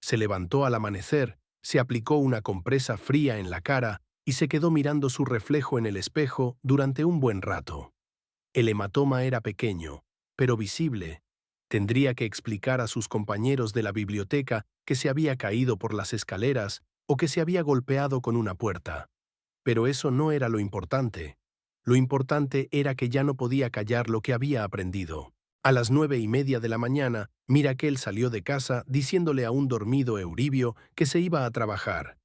Se levantó al amanecer, se aplicó una compresa fría en la cara y se quedó mirando su reflejo en el espejo durante un buen rato. El hematoma era pequeño, pero visible. Tendría que explicar a sus compañeros de la biblioteca que se había caído por las escaleras o que se había golpeado con una puerta. Pero eso no era lo importante. Lo importante era que ya no podía callar lo que había aprendido. A las 9:30 de la mañana, Mirakel salió de casa diciéndole a un dormido Euribio que se iba a trabajar.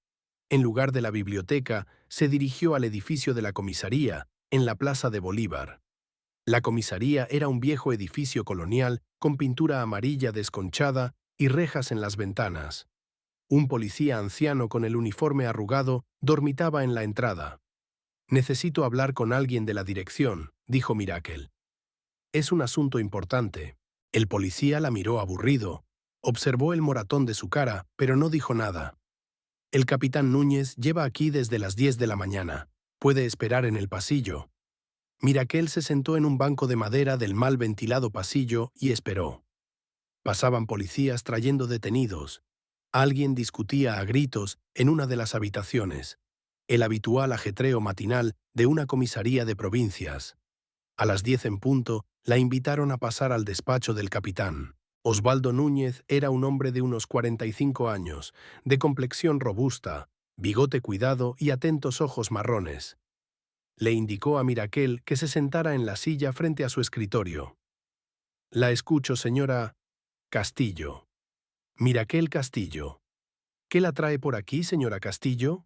En lugar de la biblioteca, se dirigió al edificio de la comisaría, en la Plaza de Bolívar. La comisaría era un viejo edificio colonial con pintura amarilla desconchada y rejas en las ventanas. Un policía anciano con el uniforme arrugado dormitaba en la entrada. «Necesito hablar con alguien de la dirección», dijo Mirakel. «Es un asunto importante». El policía la miró aburrido. Observó el moratón de su cara, pero no dijo nada. «El capitán Núñez lleva aquí desde las 10 de la mañana. Puede esperar en el pasillo». Mirakel se sentó en un banco de madera del mal ventilado pasillo y esperó. Pasaban policías trayendo detenidos. Alguien discutía a gritos en una de las habitaciones, el habitual ajetreo matinal de una comisaría de provincias. A las 10 en punto, la invitaron a pasar al despacho del capitán. Osvaldo Núñez era un hombre de unos 45 años, de complexión robusta, bigote cuidado y atentos ojos marrones. Le indicó a Mirakel que se sentara en la silla frente a su escritorio. «La escucho, señora Castillo». «Mirakel Castillo». «¿Qué la trae por aquí, señora Castillo?»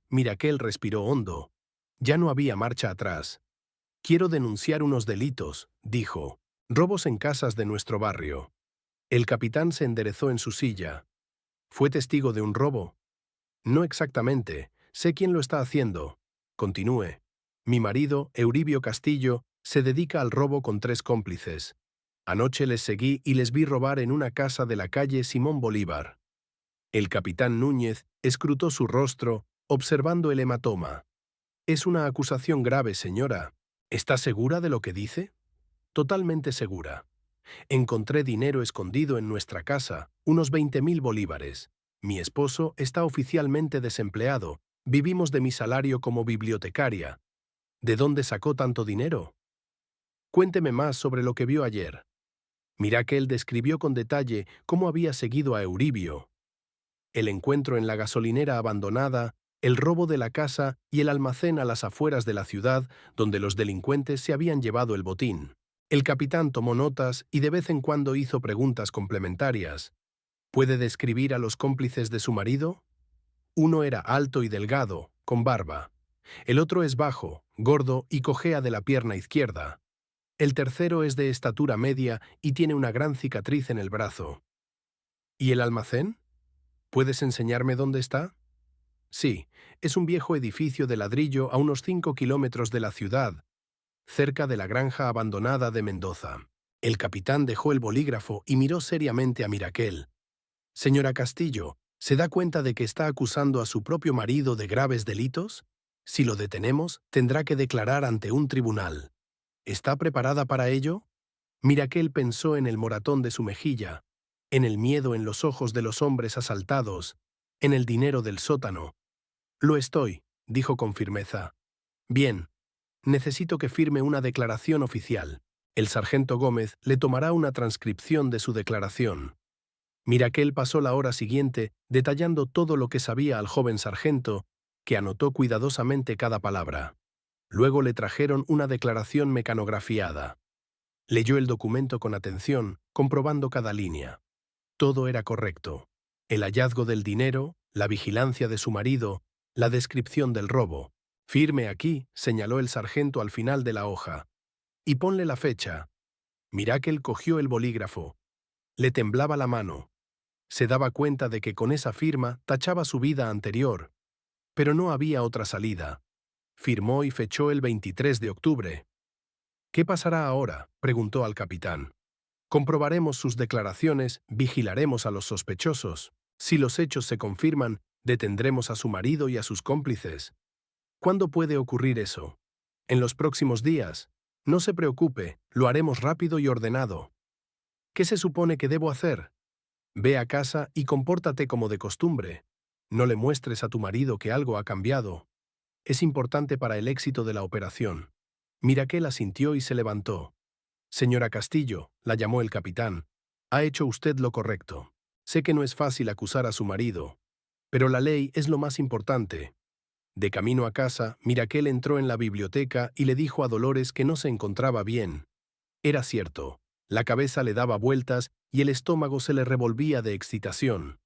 Mirakel respiró hondo. Ya no había marcha atrás. «Quiero denunciar unos delitos», dijo. «Robos en casas de nuestro barrio». El capitán se enderezó en su silla. «¿Fue testigo de un robo?» «No exactamente. Sé quién lo está haciendo». «Continúe». «Mi marido, Euribio Castillo, se dedica al robo con 3 cómplices. Anoche les seguí y les vi robar en una casa de la calle Simón Bolívar». El capitán Núñez escrutó su rostro, observando el hematoma. «Es una acusación grave, señora. ¿Está segura de lo que dice?» «Totalmente segura. Encontré dinero escondido en nuestra casa, unos 20.000 bolívares. Mi esposo está oficialmente desempleado. Vivimos de mi salario como bibliotecaria. ¿De dónde sacó tanto dinero?» «Cuénteme más sobre lo que vio ayer». Mirakel describió con detalle cómo había seguido a Euribio. El encuentro en la gasolinera abandonada, el robo de la casa y el almacén a las afueras de la ciudad donde los delincuentes se habían llevado el botín. El capitán tomó notas y de vez en cuando hizo preguntas complementarias. «¿Puede describir a los cómplices de su marido?» «Uno era alto y delgado, con barba. El otro es bajo, gordo y cojea de la pierna izquierda. El tercero es de estatura media y tiene una gran cicatriz en el brazo». «¿Y el almacén? ¿Puedes enseñarme dónde está?» «Sí, es un viejo edificio de ladrillo a unos 5 kilómetros de la ciudad, cerca de la granja abandonada de Mendoza». El capitán dejó el bolígrafo y miró seriamente a Mirakel. «Señora Castillo, ¿se da cuenta de que está acusando a su propio marido de graves delitos? Si lo detenemos, tendrá que declarar ante un tribunal. ¿Está preparada para ello?» Mirakel pensó en el moratón de su mejilla, en el miedo en los ojos de los hombres asaltados, en el dinero del sótano. «Lo estoy», dijo con firmeza. «Bien, necesito que firme una declaración oficial. El sargento Gómez le tomará una transcripción de su declaración». Mirakel pasó la hora siguiente detallando todo lo que sabía al joven sargento, que anotó cuidadosamente cada palabra. Luego le trajeron una declaración mecanografiada. Leyó el documento con atención, comprobando cada línea. Todo era correcto. El hallazgo del dinero, la vigilancia de su marido, la descripción del robo. «Firme aquí», señaló el sargento al final de la hoja. Y ponle la fecha. Miracle cogió el bolígrafo. Le temblaba la mano. Se daba cuenta de que con esa firma tachaba su vida anterior. Pero no había otra salida. Firmó y fechó el 23 de octubre. ¿Qué pasará ahora?, preguntó al capitán. Comprobaremos sus declaraciones, vigilaremos a los sospechosos. Si los hechos se confirman, detendremos a su marido y a sus cómplices. ¿Cuándo puede ocurrir eso? En los próximos días. No se preocupe, lo haremos rápido y ordenado. ¿Qué se supone que debo hacer? Ve a casa y compórtate como de costumbre. No le muestres a tu marido que algo ha cambiado. Es importante para el éxito de la operación. Miracle asintió y se levantó. Señora Castillo, la llamó el capitán, ha hecho usted lo correcto. Sé que no es fácil acusar a su marido, pero la ley es lo más importante. De camino a casa, Miracle entró en la biblioteca y le dijo a Dolores que no se encontraba bien. Era cierto, la cabeza le daba vueltas y el estómago se le revolvía de excitación.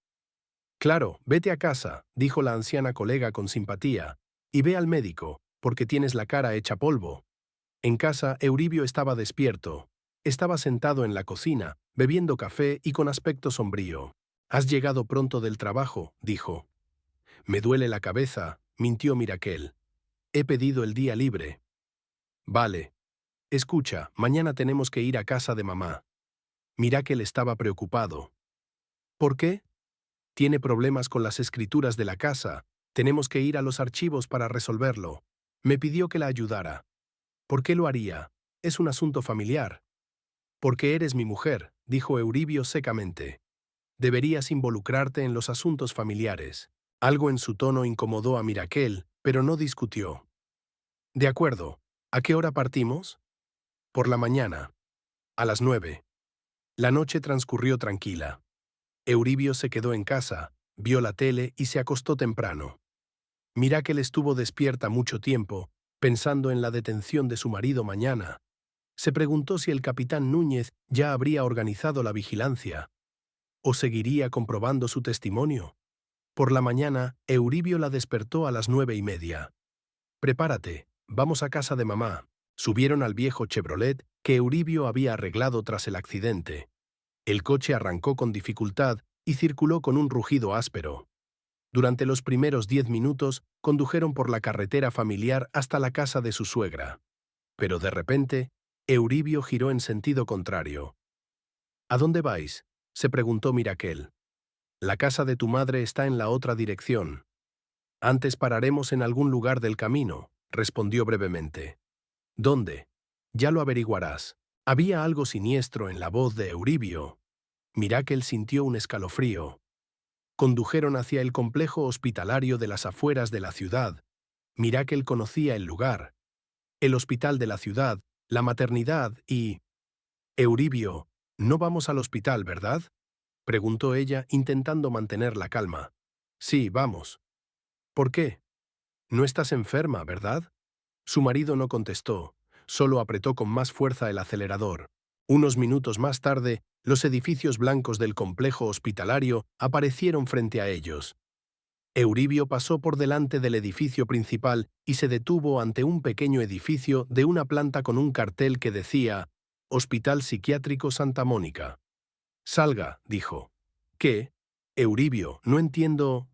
Claro, vete a casa, dijo la anciana colega con simpatía, y ve al médico, porque tienes la cara hecha polvo. En casa, Euribio estaba despierto. Estaba sentado en la cocina, bebiendo café y con aspecto sombrío. «Has llegado pronto del trabajo», dijo. «Me duele la cabeza», mintió Miracle. «He pedido el día libre». «Vale. Escucha, mañana tenemos que ir a casa de mamá». Miracle estaba preocupado. «¿Por qué?» «Tiene problemas con las escrituras de la casa. Tenemos que ir a los archivos para resolverlo. Me pidió que la ayudara». «¿Por qué lo haría? Es un asunto familiar». «Porque eres mi mujer», dijo Euribio secamente. «Deberías involucrarte en los asuntos familiares». Algo en su tono incomodó a Miracle, pero no discutió. «De acuerdo. ¿A qué hora partimos?» «Por la mañana. A las 9». La noche transcurrió tranquila. Euribio se quedó en casa, vio la tele y se acostó temprano. Miracle estuvo despierta mucho tiempo, pensando en la detención de su marido mañana. Se preguntó si el capitán Núñez ya habría organizado la vigilancia. ¿O seguiría comprobando su testimonio? Por la mañana, Euribio la despertó a las 9:30. «Prepárate, vamos a casa de mamá». Subieron al viejo Chevrolet que Euribio había arreglado tras el accidente. El coche arrancó con dificultad y circuló con un rugido áspero. Durante los primeros 10 minutos, condujeron por la carretera familiar hasta la casa de su suegra. Pero de repente, Euribio giró en sentido contrario. «¿A dónde vais?», se preguntó Miracle. «La casa de tu madre está en la otra dirección». «Antes pararemos en algún lugar del camino», respondió brevemente. «¿Dónde?» «Ya lo averiguarás». Había algo siniestro en la voz de Euribio. Miracle sintió un escalofrío. Condujeron hacia el complejo hospitalario de las afueras de la ciudad. Miracle conocía el lugar. El hospital de la ciudad, la maternidad y... «Euribio, no vamos al hospital, ¿verdad?», preguntó ella, intentando mantener la calma. «Sí, vamos». «¿Por qué? No estás enferma, ¿verdad?». Su marido no contestó, solo apretó con más fuerza el acelerador. Unos minutos más tarde, los edificios blancos del complejo hospitalario aparecieron frente a ellos. Euribio pasó por delante del edificio principal y se detuvo ante un pequeño edificio de una planta con un cartel que decía «Hospital Psiquiátrico Santa Mónica». «Salga», dijo. «¿Qué? Euribio, no entiendo».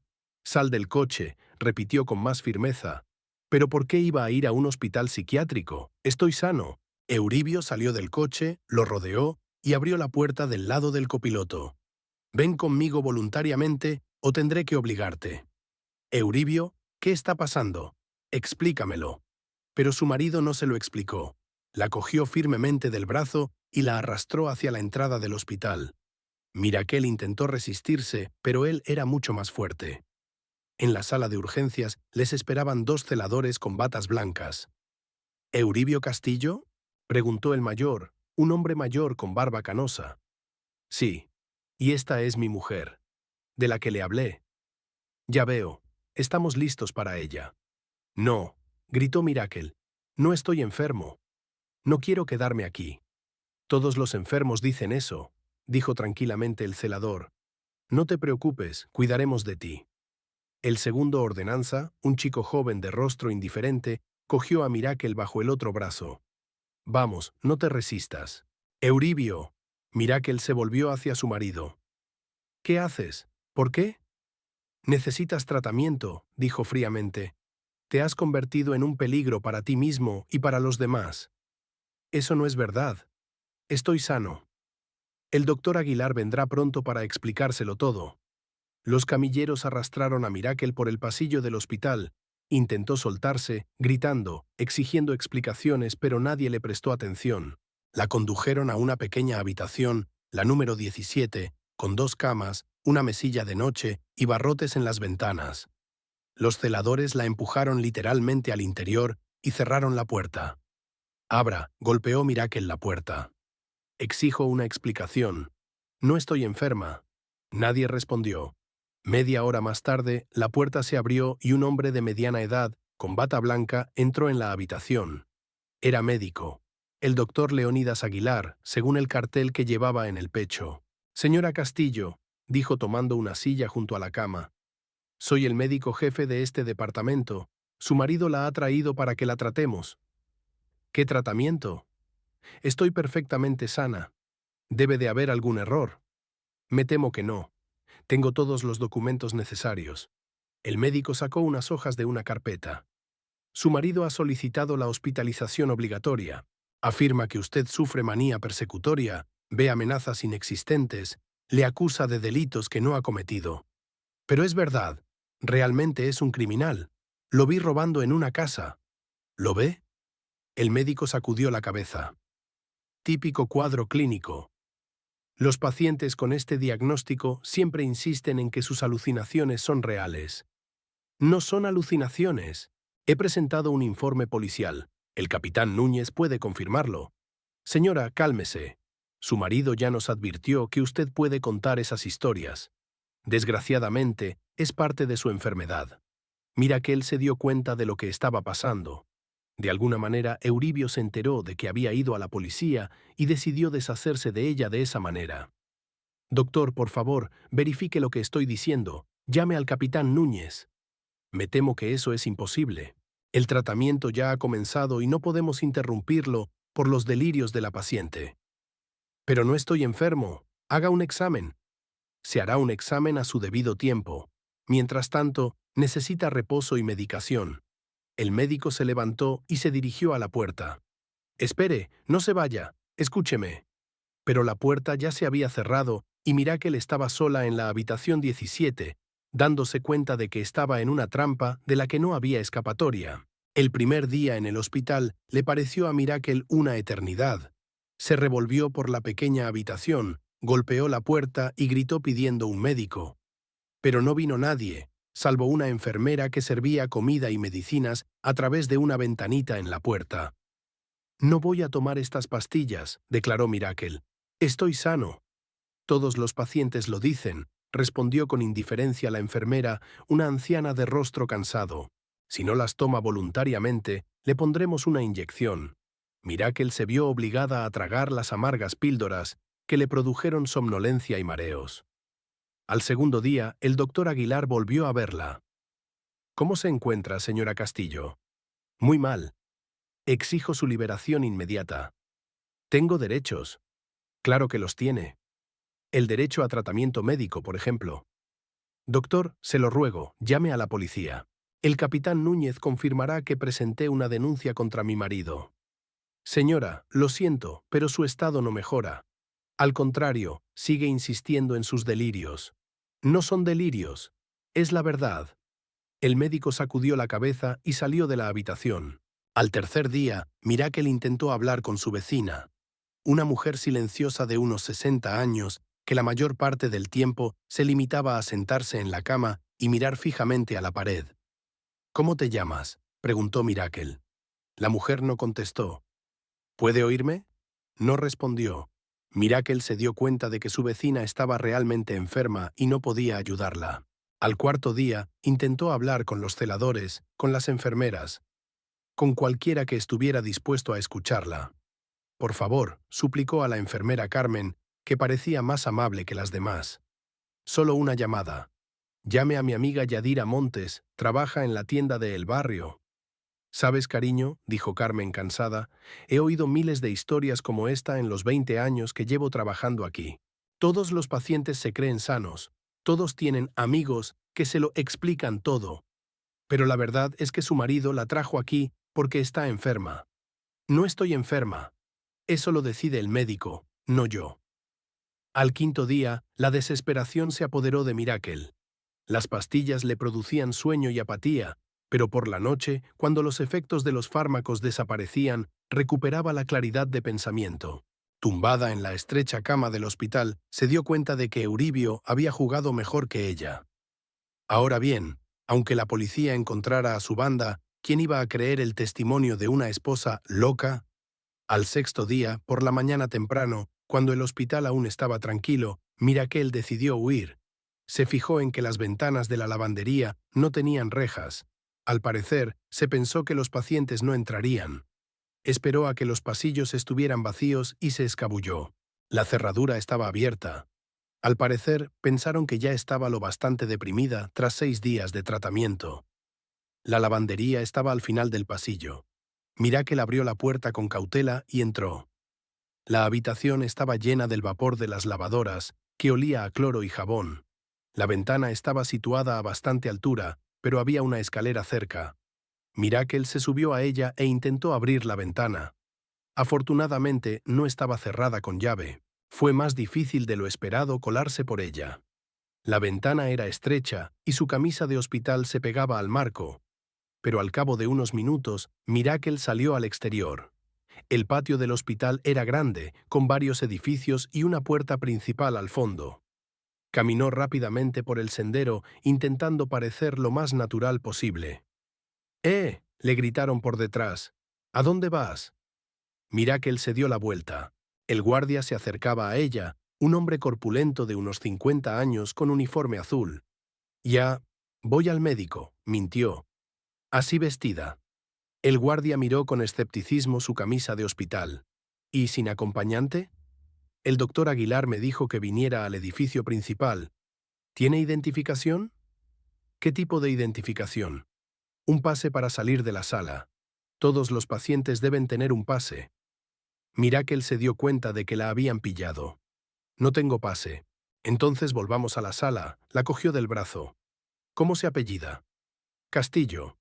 «Sal del coche», repitió con más firmeza. «¿Pero por qué iba a ir a un hospital psiquiátrico? Estoy sano». Euribio salió del coche, lo rodeó y abrió la puerta del lado del copiloto. «Ven conmigo voluntariamente o tendré que obligarte». «Euribio, ¿qué está pasando? Explícamelo». Pero su marido no se lo explicó. La cogió firmemente del brazo y la arrastró hacia la entrada del hospital. Miracle intentó resistirse, pero él era mucho más fuerte. En la sala de urgencias les esperaban 2 celadores con batas blancas. «¿Euribio Castillo?», preguntó el mayor, un hombre mayor con barba canosa. «Sí, y esta es mi mujer, de la que le hablé». «Ya veo, estamos listos para ella». «No», gritó Miracle, «no estoy enfermo. No quiero quedarme aquí». «Todos los enfermos dicen eso», dijo tranquilamente el celador. «No te preocupes, cuidaremos de ti». El segundo ordenanza, un chico joven de rostro indiferente, cogió a Miracle bajo el otro brazo. Vamos, no te resistas. Euribio. Miracle se volvió hacia su marido. ¿Qué haces? ¿Por qué? Necesitas tratamiento, dijo fríamente. Te has convertido en un peligro para ti mismo y para los demás. Eso no es verdad. Estoy sano. El doctor Aguilar vendrá pronto para explicárselo todo. Los camilleros arrastraron a Miracle por el pasillo del hospital. Intentó soltarse, gritando, exigiendo explicaciones, pero nadie le prestó atención. La condujeron a una pequeña habitación, la número 17, con 2 camas, una mesilla de noche y barrotes en las ventanas. Los celadores la empujaron literalmente al interior y cerraron la puerta. Abra, golpeó Miracle la puerta. Exijo una explicación. No estoy enferma. Nadie respondió. Media hora más tarde, la puerta se abrió y un hombre de mediana edad, con bata blanca, entró en la habitación. Era médico. El doctor Leonidas Aguilar, según el cartel que llevaba en el pecho. Señora Castillo, dijo tomando una silla junto a la cama. Soy el médico jefe de este departamento. Su marido la ha traído para que la tratemos. ¿Qué tratamiento? Estoy perfectamente sana. Debe de haber algún error. Me temo que no. Tengo todos los documentos necesarios. El médico sacó unas hojas de una carpeta. Su marido ha solicitado la hospitalización obligatoria. Afirma que usted sufre manía persecutoria, ve amenazas inexistentes, le acusa de delitos que no ha cometido. Pero es verdad, realmente es un criminal. Lo vi robando en una casa. ¿Lo ve? El médico sacudió la cabeza. Típico cuadro clínico. Los pacientes con este diagnóstico siempre insisten en que sus alucinaciones son reales. No son alucinaciones. He presentado un informe policial. El capitán Núñez puede confirmarlo. Señora, cálmese. Su marido ya nos advirtió que usted puede contar esas historias. Desgraciadamente, es parte de su enfermedad. Mira que él se dio cuenta de lo que estaba pasando. De alguna manera, Euribio se enteró de que había ido a la policía y decidió deshacerse de ella de esa manera. Doctor, por favor, verifique lo que estoy diciendo. Llame al capitán Núñez. Me temo que eso es imposible. El tratamiento ya ha comenzado y no podemos interrumpirlo por los delirios de la paciente. Pero no estoy enfermo. Haga un examen. Se hará un examen a su debido tiempo. Mientras tanto, necesita reposo y medicación. El médico se levantó y se dirigió a la puerta. Espere, no se vaya, escúcheme. Pero la puerta ya se había cerrado y Miracle estaba sola en la habitación 17, dándose cuenta de que estaba en una trampa de la que no había escapatoria. El primer día en el hospital le pareció a Miracle una eternidad. Se revolvió por la pequeña habitación, golpeó la puerta y gritó pidiendo un médico. Pero no vino nadie, salvo una enfermera que servía comida y medicinas a través de una ventanita en la puerta. No voy a tomar estas pastillas, declaró Miracle. Estoy sano. Todos los pacientes lo dicen, respondió con indiferencia la enfermera, una anciana de rostro cansado. Si no las toma voluntariamente, le pondremos una inyección. Miracle se vio obligada a tragar las amargas píldoras que le produjeron somnolencia y mareos. Al segundo día, el doctor Aguilar volvió a verla. ¿Cómo se encuentra, señora Castillo? Muy mal. Exijo su liberación inmediata. Tengo derechos. Claro que los tiene. El derecho a tratamiento médico, por ejemplo. Doctor, se lo ruego, llame a la policía. El capitán Núñez confirmará que presenté una denuncia contra mi marido. Señora, lo siento, pero su estado no mejora. Al contrario, sigue insistiendo en sus delirios. No son delirios. Es la verdad. El médico sacudió la cabeza y salió de la habitación. Al tercer día, Miracle intentó hablar con su vecina, una mujer silenciosa de unos 60 años que la mayor parte del tiempo se limitaba a sentarse en la cama y mirar fijamente a la pared. ¿Cómo te llamas?, preguntó Miracle. La mujer no contestó. ¿Puede oírme? No respondió. Miracle se dio cuenta de que su vecina estaba realmente enferma y no podía ayudarla. Al cuarto día, intentó hablar con los celadores, con las enfermeras, con cualquiera que estuviera dispuesto a escucharla. Por favor, suplicó a la enfermera Carmen, que parecía más amable que las demás. Solo una llamada. Llame a mi amiga Yadira Montes, trabaja en la tienda de El Barrio. «Sabes, cariño», dijo Carmen cansada, «he oído miles de historias como esta en los 20 años que llevo trabajando aquí. Todos los pacientes se creen sanos, todos tienen amigos que se lo explican todo, pero la verdad es que su marido la trajo aquí porque está enferma. No estoy enferma. Eso lo decide el médico, no yo». Al quinto día, la desesperación se apoderó de Miracle. Las pastillas le producían sueño y apatía, pero por la noche, cuando los efectos de los fármacos desaparecían, recuperaba la claridad de pensamiento. Tumbada en la estrecha cama del hospital, se dio cuenta de que Euribio había jugado mejor que ella. Ahora bien, aunque la policía encontrara a su banda, ¿quién iba a creer el testimonio de una esposa loca? Al sexto día, por la mañana temprano, cuando el hospital aún estaba tranquilo, Miracle decidió huir. Se fijó en que las ventanas de la lavandería no tenían rejas. Al parecer, se pensó que los pacientes no entrarían. Esperó a que los pasillos estuvieran vacíos y se escabulló. La cerradura estaba abierta. Al parecer, pensaron que ya estaba lo bastante deprimida tras 6 días de tratamiento. La lavandería estaba al final del pasillo. Miracle abrió la puerta con cautela y entró. La habitación estaba llena del vapor de las lavadoras, que olía a cloro y jabón. La ventana estaba situada a bastante altura, pero había una escalera cerca. Miracle se subió a ella e intentó abrir la ventana. Afortunadamente, no estaba cerrada con llave. Fue más difícil de lo esperado colarse por ella. La ventana era estrecha y su camisa de hospital se pegaba al marco, pero al cabo de unos minutos, Miracle salió al exterior. El patio del hospital era grande, con varios edificios y una puerta principal al fondo. Caminó rápidamente por el sendero, intentando parecer lo más natural posible. Le gritaron por detrás. ¿A dónde vas? Miracle se dio la vuelta. El guardia se acercaba a ella, un hombre corpulento de unos 50 años con uniforme azul. Ya, voy al médico, mintió. Así vestida. El guardia miró con escepticismo su camisa de hospital. ¿Y sin acompañante? El doctor Aguilar me dijo que viniera al edificio principal. ¿Tiene identificación? ¿Qué tipo de identificación? Un pase para salir de la sala. Todos los pacientes deben tener un pase. Miracle se dio cuenta de que la habían pillado. No tengo pase. Entonces volvamos a la sala. La cogió del brazo. ¿Cómo se apellida? Castillo.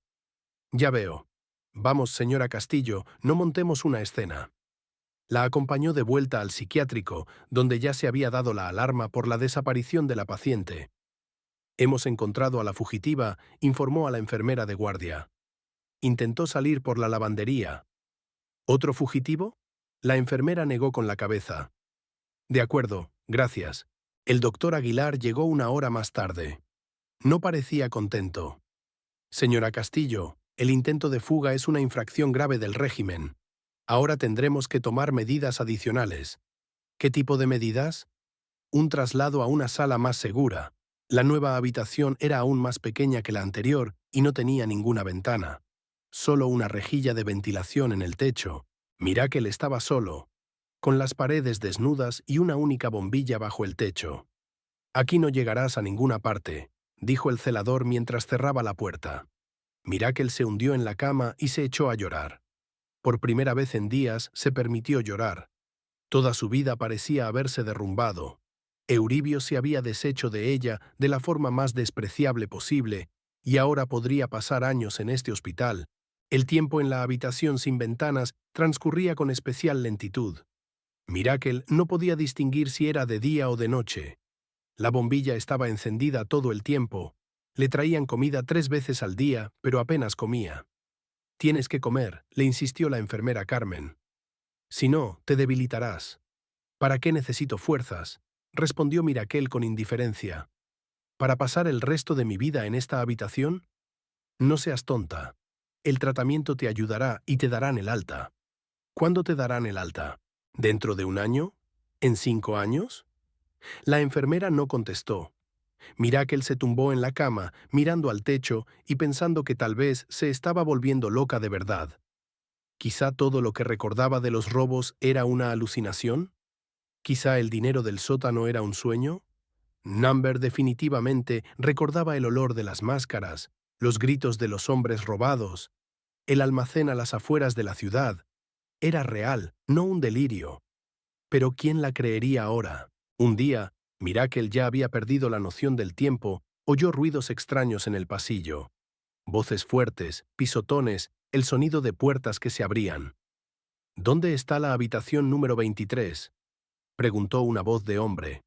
Ya veo. Vamos, señora Castillo, no montemos una escena. La acompañó de vuelta al psiquiátrico, donde ya se había dado la alarma por la desaparición de la paciente. Hemos encontrado a la fugitiva, informó a la enfermera de guardia. Intentó salir por la lavandería. ¿Otro fugitivo? La enfermera negó con la cabeza. De acuerdo, gracias. El doctor Aguilar llegó una hora más tarde. No parecía contento. Señora Castillo, el intento de fuga es una infracción grave del régimen. Ahora tendremos que tomar medidas adicionales. ¿Qué tipo de medidas? Un traslado a una sala más segura. La nueva habitación era aún más pequeña que la anterior y no tenía ninguna ventana. Solo una rejilla de ventilación en el techo. Miracle estaba solo, con las paredes desnudas y una única bombilla bajo el techo. Aquí no llegarás a ninguna parte, dijo el celador mientras cerraba la puerta. Miracle se hundió en la cama y se echó a llorar. Por primera vez en días se permitió llorar. Toda su vida parecía haberse derrumbado. Euribio se había deshecho de ella de la forma más despreciable posible, y ahora podría pasar años en este hospital. El tiempo en la habitación sin ventanas transcurría con especial lentitud. Miracle no podía distinguir si era de día o de noche. La bombilla estaba encendida todo el tiempo. Le traían comida 3 veces al día, pero apenas comía. Tienes que comer, le insistió la enfermera Carmen. Si no, te debilitarás. ¿Para qué necesito fuerzas? Respondió Miracle con indiferencia. ¿Para pasar el resto de mi vida en esta habitación? No seas tonta. El tratamiento te ayudará y te darán el alta. ¿Cuándo te darán el alta? ¿Dentro de 1 año? ¿En 5 años? La enfermera no contestó. Miracle se tumbó en la cama, mirando al techo y pensando que tal vez se estaba volviendo loca de verdad. Quizá todo lo que recordaba de los robos era una alucinación. Quizá el dinero del sótano era un sueño. Number definitivamente recordaba el olor de las máscaras, los gritos de los hombres robados. El almacén a las afueras de la ciudad era real, no un delirio. Pero ¿quién la creería ahora? Un día, Miracle ya había perdido la noción del tiempo, oyó ruidos extraños en el pasillo. Voces fuertes, pisotones, el sonido de puertas que se abrían. ¿Dónde está la habitación número 23? Preguntó una voz de hombre.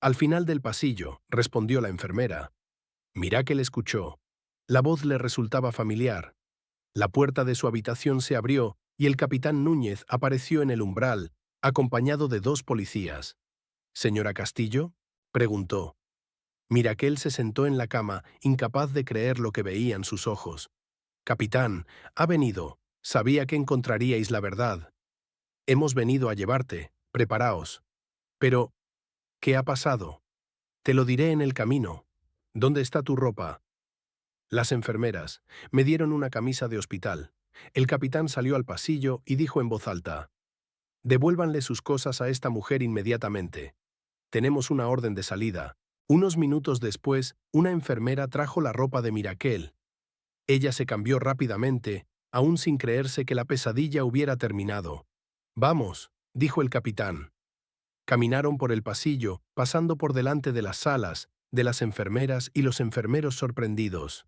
Al final del pasillo, respondió la enfermera. Miracle escuchó. La voz le resultaba familiar. La puerta de su habitación se abrió y el capitán Núñez apareció en el umbral, acompañado de 2 policías. «¿Señora Castillo?», preguntó. Miracle se sentó en la cama, incapaz de creer lo que veían sus ojos. «Capitán, ha venido. Sabía que encontraríais la verdad. Hemos venido a llevarte. Preparaos». «Pero, ¿qué ha pasado?». «Te lo diré en el camino. ¿Dónde está tu ropa?». Las enfermeras me dieron una camisa de hospital. El capitán salió al pasillo y dijo en voz alta: «Devuélvanle sus cosas a esta mujer inmediatamente. Tenemos una orden de salida». Unos minutos después, una enfermera trajo la ropa de Miracle. Ella se cambió rápidamente, aún sin creerse que la pesadilla hubiera terminado. «Vamos», dijo el capitán. Caminaron por el pasillo, pasando por delante de las salas, de las enfermeras y los enfermeros sorprendidos.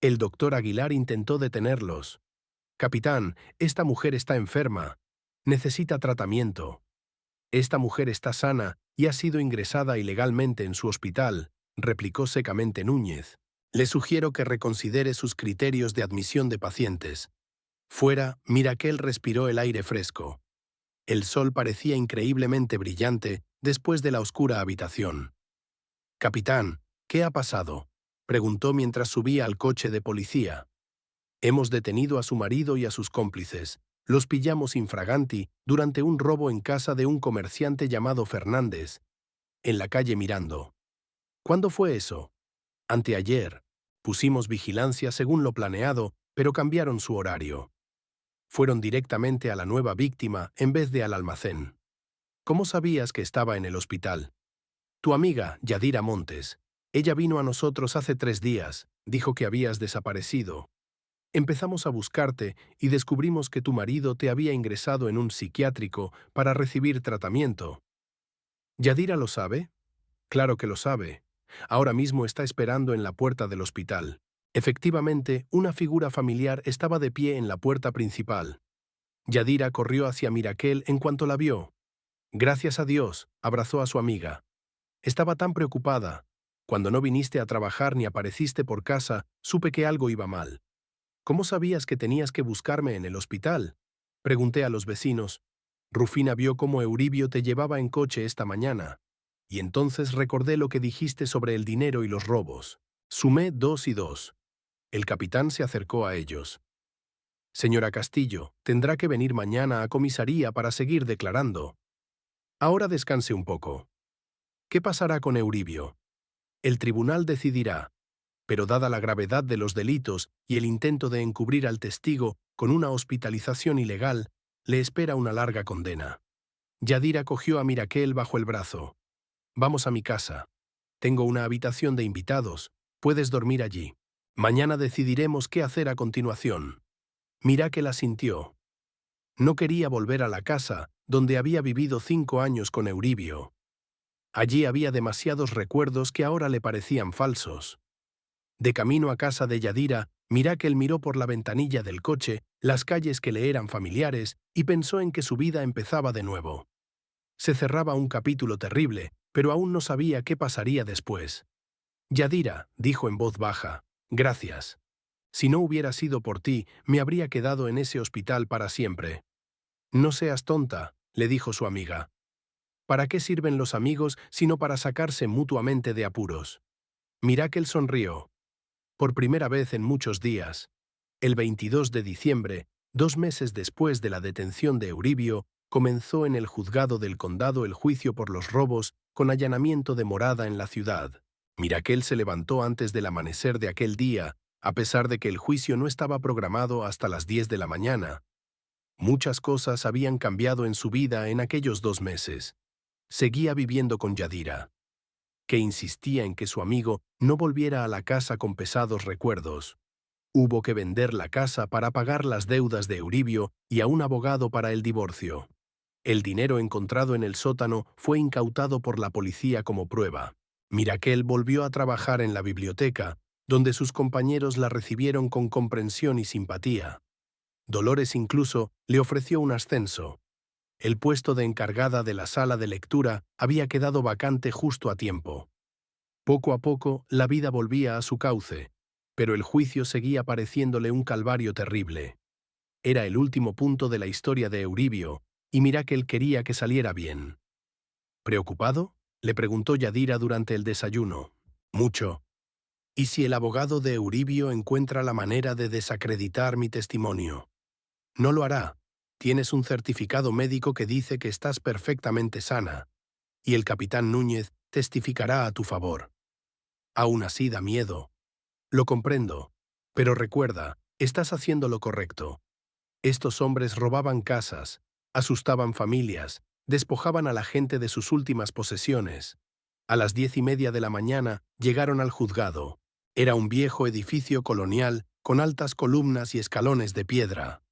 El doctor Aguilar intentó detenerlos. «Capitán, esta mujer está enferma. Necesita tratamiento». «Esta mujer está sana y ha sido ingresada ilegalmente en su hospital», replicó secamente Núñez. «Le sugiero que reconsidere sus criterios de admisión de pacientes». Fuera, Miracle respiró el aire fresco. El sol parecía increíblemente brillante después de la oscura habitación. «Capitán, ¿qué ha pasado?», preguntó mientras subía al coche de policía. «Hemos detenido a su marido y a sus cómplices. Los pillamos infraganti durante un robo en casa de un comerciante llamado Fernández, en la calle Mirando». «¿Cuándo fue eso?». «Anteayer. Pusimos vigilancia según lo planeado, pero cambiaron su horario. Fueron directamente a la nueva víctima en vez de al almacén». «¿Cómo sabías que estaba en el hospital?». «Tu amiga, Yadira Montes. Ella vino a nosotros hace 3 días, dijo que habías desaparecido. Empezamos a buscarte y descubrimos que tu marido te había ingresado en un psiquiátrico para recibir tratamiento». «¿Yadira lo sabe?». «Claro que lo sabe. Ahora mismo está esperando en la puerta del hospital». Efectivamente, una figura familiar estaba de pie en la puerta principal. Yadira corrió hacia Miracle en cuanto la vio. «Gracias a Dios», abrazó a su amiga. «Estaba tan preocupada. Cuando no viniste a trabajar ni apareciste por casa, supe que algo iba mal». «¿Cómo sabías que tenías que buscarme en el hospital?», pregunté a los vecinos. «Rufina vio cómo Euribio te llevaba en coche esta mañana. Y entonces recordé lo que dijiste sobre el dinero y los robos. Sumé 2 y 2. El capitán se acercó a ellos. «Señora Castillo, tendrá que venir mañana a comisaría para seguir declarando. Ahora descanse un poco. ¿Qué pasará con Euribio? El tribunal decidirá. Pero dada la gravedad de los delitos y el intento de encubrir al testigo con una hospitalización ilegal, le espera una larga condena». Yadira cogió a Miracle bajo el brazo. «Vamos a mi casa. Tengo una habitación de invitados. Puedes dormir allí. Mañana decidiremos qué hacer a continuación». Miracle asintió. No quería volver a la casa donde había vivido 5 años con Euribio. Allí había demasiados recuerdos que ahora le parecían falsos. De camino a casa de Yadira, Miracle miró por la ventanilla del coche las calles que le eran familiares y pensó en que su vida empezaba de nuevo. Se cerraba un capítulo terrible, pero aún no sabía qué pasaría después. «Yadira», dijo en voz baja, «gracias. Si no hubiera sido por ti, me habría quedado en ese hospital para siempre». «No seas tonta», le dijo su amiga. «¿Para qué sirven los amigos sino para sacarse mutuamente de apuros?». Miracle sonrió. Por primera vez en muchos días, el 22 de diciembre, 2 meses después de la detención de Euribio, comenzó en el juzgado del condado el juicio por los robos con allanamiento de morada en la ciudad. Miracle se levantó antes del amanecer de aquel día, a pesar de que el juicio no estaba programado hasta las 10 de la mañana. Muchas cosas habían cambiado en su vida en aquellos 2 meses. Seguía viviendo con Yadira, que insistía en que su amigo no volviera a la casa con pesados recuerdos. Hubo que vender la casa para pagar las deudas de Euribio y a un abogado para el divorcio. El dinero encontrado en el sótano fue incautado por la policía como prueba. Mirakel volvió a trabajar en la biblioteca, donde sus compañeros la recibieron con comprensión y simpatía. Dolores incluso le ofreció un ascenso. El puesto de encargada de la sala de lectura había quedado vacante justo a tiempo. Poco a poco, la vida volvía a su cauce, pero el juicio seguía pareciéndole un calvario terrible. Era el último punto de la historia de Euribio, y Mirakel quería que saliera bien. ¿Preocupado?, le preguntó Yadira durante el desayuno. Mucho. ¿Y si el abogado de Euribio encuentra la manera de desacreditar mi testimonio? No lo hará. Tienes un certificado médico que dice que estás perfectamente sana, y el capitán Núñez testificará a tu favor. Aún así da miedo. Lo comprendo, pero recuerda, estás haciendo lo correcto. Estos hombres robaban casas, asustaban familias, despojaban a la gente de sus últimas posesiones. A las 10:30 de la mañana llegaron al juzgado. Era un viejo edificio colonial con altas columnas y escalones de piedra.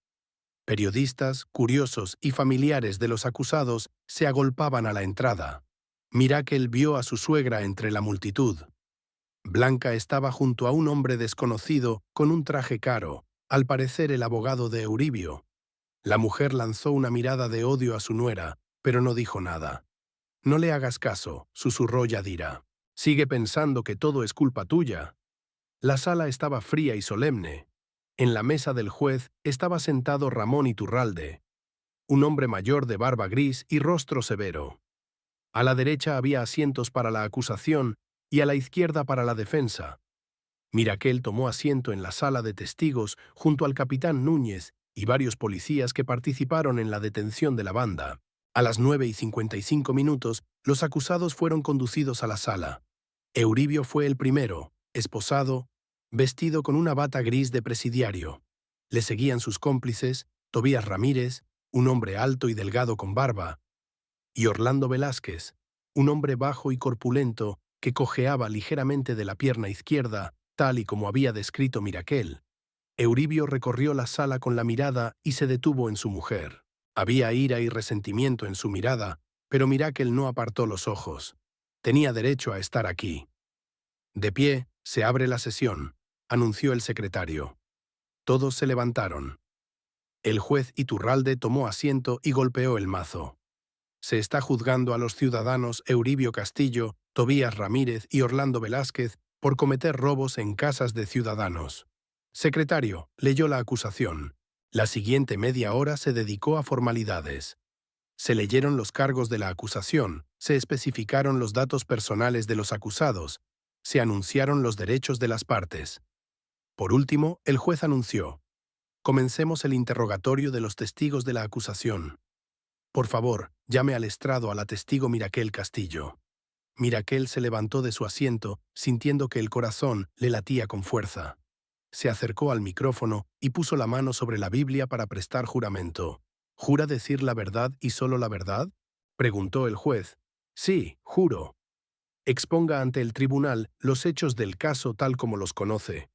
Periodistas, curiosos y familiares de los acusados se agolpaban a la entrada. Mirakel vio a su suegra entre la multitud. Blanca estaba junto a un hombre desconocido con un traje caro, al parecer el abogado de Euribio. La mujer lanzó una mirada de odio a su nuera, pero no dijo nada. «No le hagas caso», susurró Yadira. «Sigue pensando que todo es culpa tuya». La sala estaba fría y solemne. En la mesa del juez estaba sentado Ramón Iturralde, un hombre mayor de barba gris y rostro severo. A la derecha había asientos para la acusación y a la izquierda para la defensa. Mirakel tomó asiento en la sala de testigos junto al capitán Núñez y varios policías que participaron en la detención de la banda. A las 9:55 los acusados fueron conducidos a la sala. Euribio fue el primero, esposado, vestido con una bata gris de presidiario. Le seguían sus cómplices, Tobías Ramírez, un hombre alto y delgado con barba, y Orlando Velázquez, un hombre bajo y corpulento que cojeaba ligeramente de la pierna izquierda, tal y como había descrito Mirakel. Euribio recorrió la sala con la mirada y se detuvo en su mujer. Había ira y resentimiento en su mirada, pero Mirakel no apartó los ojos. Tenía derecho a estar aquí. «De pie, se abre la sesión», anunció el secretario. Todos se levantaron. El juez Iturralde tomó asiento y golpeó el mazo. «Se está juzgando a los ciudadanos Euribio Castillo, Tobías Ramírez y Orlando Velázquez por cometer robos en casas de ciudadanos». Secretario, leyó la acusación. La siguiente media hora se dedicó a formalidades. Se leyeron los cargos de la acusación, se especificaron los datos personales de los acusados, se anunciaron los derechos de las partes. Por último, el juez anunció: «Comencemos el interrogatorio de los testigos de la acusación. Por favor, llame al estrado a la testigo Mirakel Castillo». Mirakel se levantó de su asiento, sintiendo que el corazón le latía con fuerza. Se acercó al micrófono y puso la mano sobre la Biblia para prestar juramento. «¿Jura decir la verdad y solo la verdad?», preguntó el juez. «Sí, juro». «Exponga ante el tribunal los hechos del caso tal como los conoce».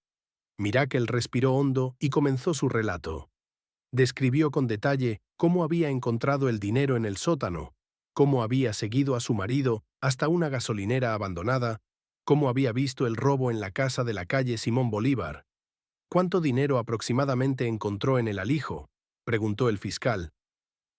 Mirakel respiró hondo y comenzó su relato. Describió con detalle cómo había encontrado el dinero en el sótano, cómo había seguido a su marido hasta una gasolinera abandonada, cómo había visto el robo en la casa de la calle Simón Bolívar. «¿Cuánto dinero aproximadamente encontró en el alijo?», preguntó el fiscal.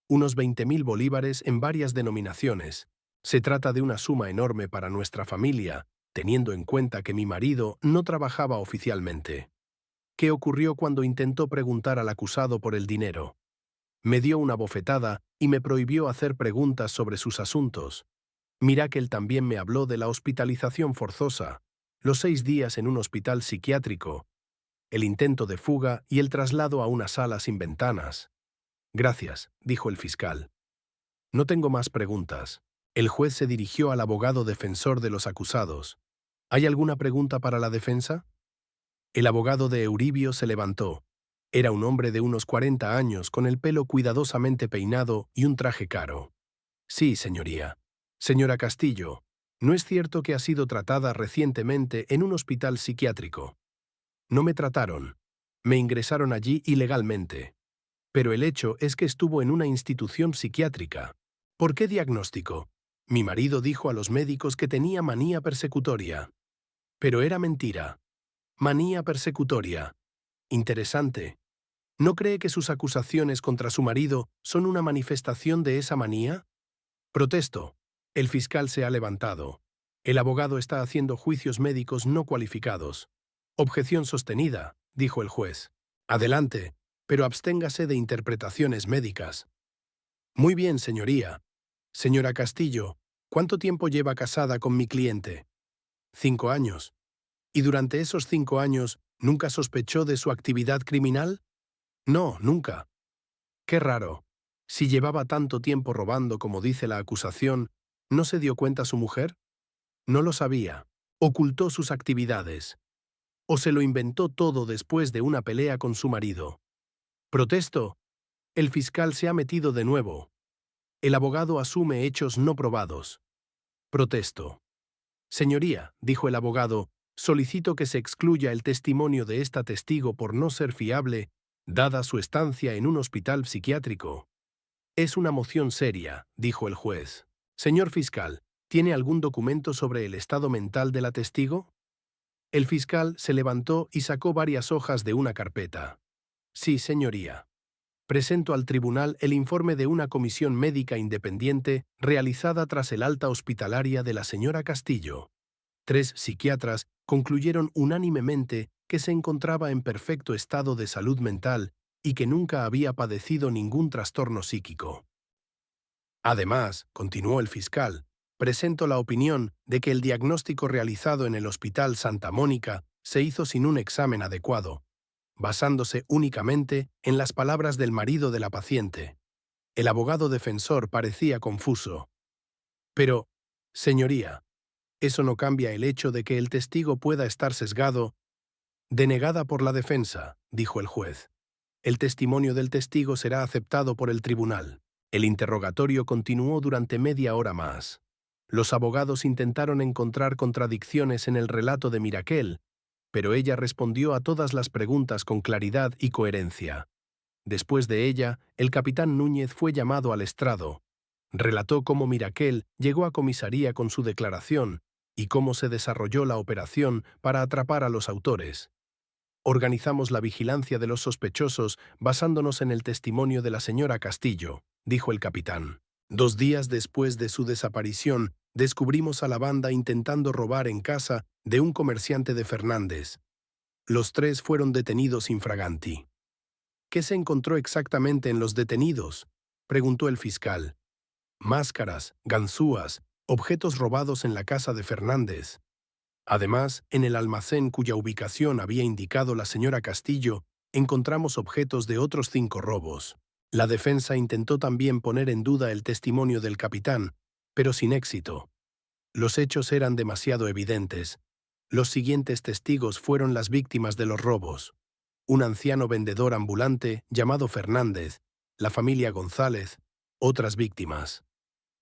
«Unos 20.000 bolívares en varias denominaciones. Se trata de una suma enorme para nuestra familia, teniendo en cuenta que mi marido no trabajaba oficialmente». «¿Qué ocurrió cuando intentó preguntar al acusado por el dinero?». «Me dio una bofetada y me prohibió hacer preguntas sobre sus asuntos. Mirakel también me habló de la hospitalización forzosa, los 6 días en un hospital psiquiátrico, el intento de fuga y el traslado a una sala sin ventanas». «Gracias», dijo el fiscal. «No tengo más preguntas». El juez se dirigió al abogado defensor de los acusados. «¿Hay alguna pregunta para la defensa?». El abogado de Euribio se levantó. Era un hombre de unos 40 años con el pelo cuidadosamente peinado y un traje caro. «Sí, señoría. Señora Castillo, ¿no es cierto que ha sido tratada recientemente en un hospital psiquiátrico?». «No me trataron. Me ingresaron allí ilegalmente. Pero el hecho es que estuvo en una institución psiquiátrica. ¿Por qué diagnóstico? Mi marido dijo a los médicos que tenía manía persecutoria. Pero era mentira. Manía persecutoria. Interesante. ¿No cree que sus acusaciones contra su marido son una manifestación de esa manía? Protesto. El fiscal se ha levantado. El abogado está haciendo juicios médicos no cualificados. Objeción sostenida, dijo el juez. Adelante, pero absténgase de interpretaciones médicas. Muy bien, señoría. Señora Castillo, ¿cuánto tiempo lleva casada con mi cliente? 5 años. ¿Y durante esos 5 años nunca sospechó de su actividad criminal? No, nunca. Qué raro. Si llevaba tanto tiempo robando como dice la acusación, ¿no se dio cuenta su mujer? No lo sabía. Ocultó sus actividades. ¿O se lo inventó todo después de una pelea con su marido? Protesto. El fiscal se ha metido de nuevo. El abogado asume hechos no probados. Protesto. Señoría, dijo el abogado, solicito que se excluya el testimonio de esta testigo por no ser fiable, dada su estancia en un hospital psiquiátrico. Es una moción seria, dijo el juez. Señor fiscal, ¿tiene algún documento sobre el estado mental de la testigo? El fiscal se levantó y sacó varias hojas de una carpeta. Sí, señoría. Presento al tribunal el informe de una comisión médica independiente realizada tras el alta hospitalaria de la señora Castillo. 3 psiquiatras concluyeron unánimemente que se encontraba en perfecto estado de salud mental y que nunca había padecido ningún trastorno psíquico. Además, continuó el fiscal, presento la opinión de que el diagnóstico realizado en el Hospital Santa Mónica se hizo sin un examen adecuado, basándose únicamente en las palabras del marido de la paciente. El abogado defensor parecía confuso. Pero, señoría, eso no cambia el hecho de que el testigo pueda estar sesgado. Denegada por la defensa, dijo el juez. El testimonio del testigo será aceptado por el tribunal. El interrogatorio continuó durante media hora más. Los abogados intentaron encontrar contradicciones en el relato de Mirakel, pero ella respondió a todas las preguntas con claridad y coherencia. Después de ella, el capitán Núñez fue llamado al estrado. Relató cómo Mirakel llegó a comisaría con su declaración y cómo se desarrolló la operación para atrapar a los autores. Organizamos la vigilancia de los sospechosos basándonos en el testimonio de la señora Castillo, dijo el capitán. 2 días después de su desaparición, descubrimos a la banda intentando robar en casa de un comerciante de Fernández. Los 3 fueron detenidos infraganti. ¿Qué se encontró exactamente en los detenidos?, preguntó el fiscal. Máscaras, ganzúas, objetos robados en la casa de Fernández. Además, en el almacén cuya ubicación había indicado la señora Castillo, encontramos objetos de otros 5 robos. La defensa intentó también poner en duda el testimonio del capitán, pero sin éxito. Los hechos eran demasiado evidentes. Los siguientes testigos fueron las víctimas de los robos. Un anciano vendedor ambulante llamado Fernández, la familia González, otras víctimas.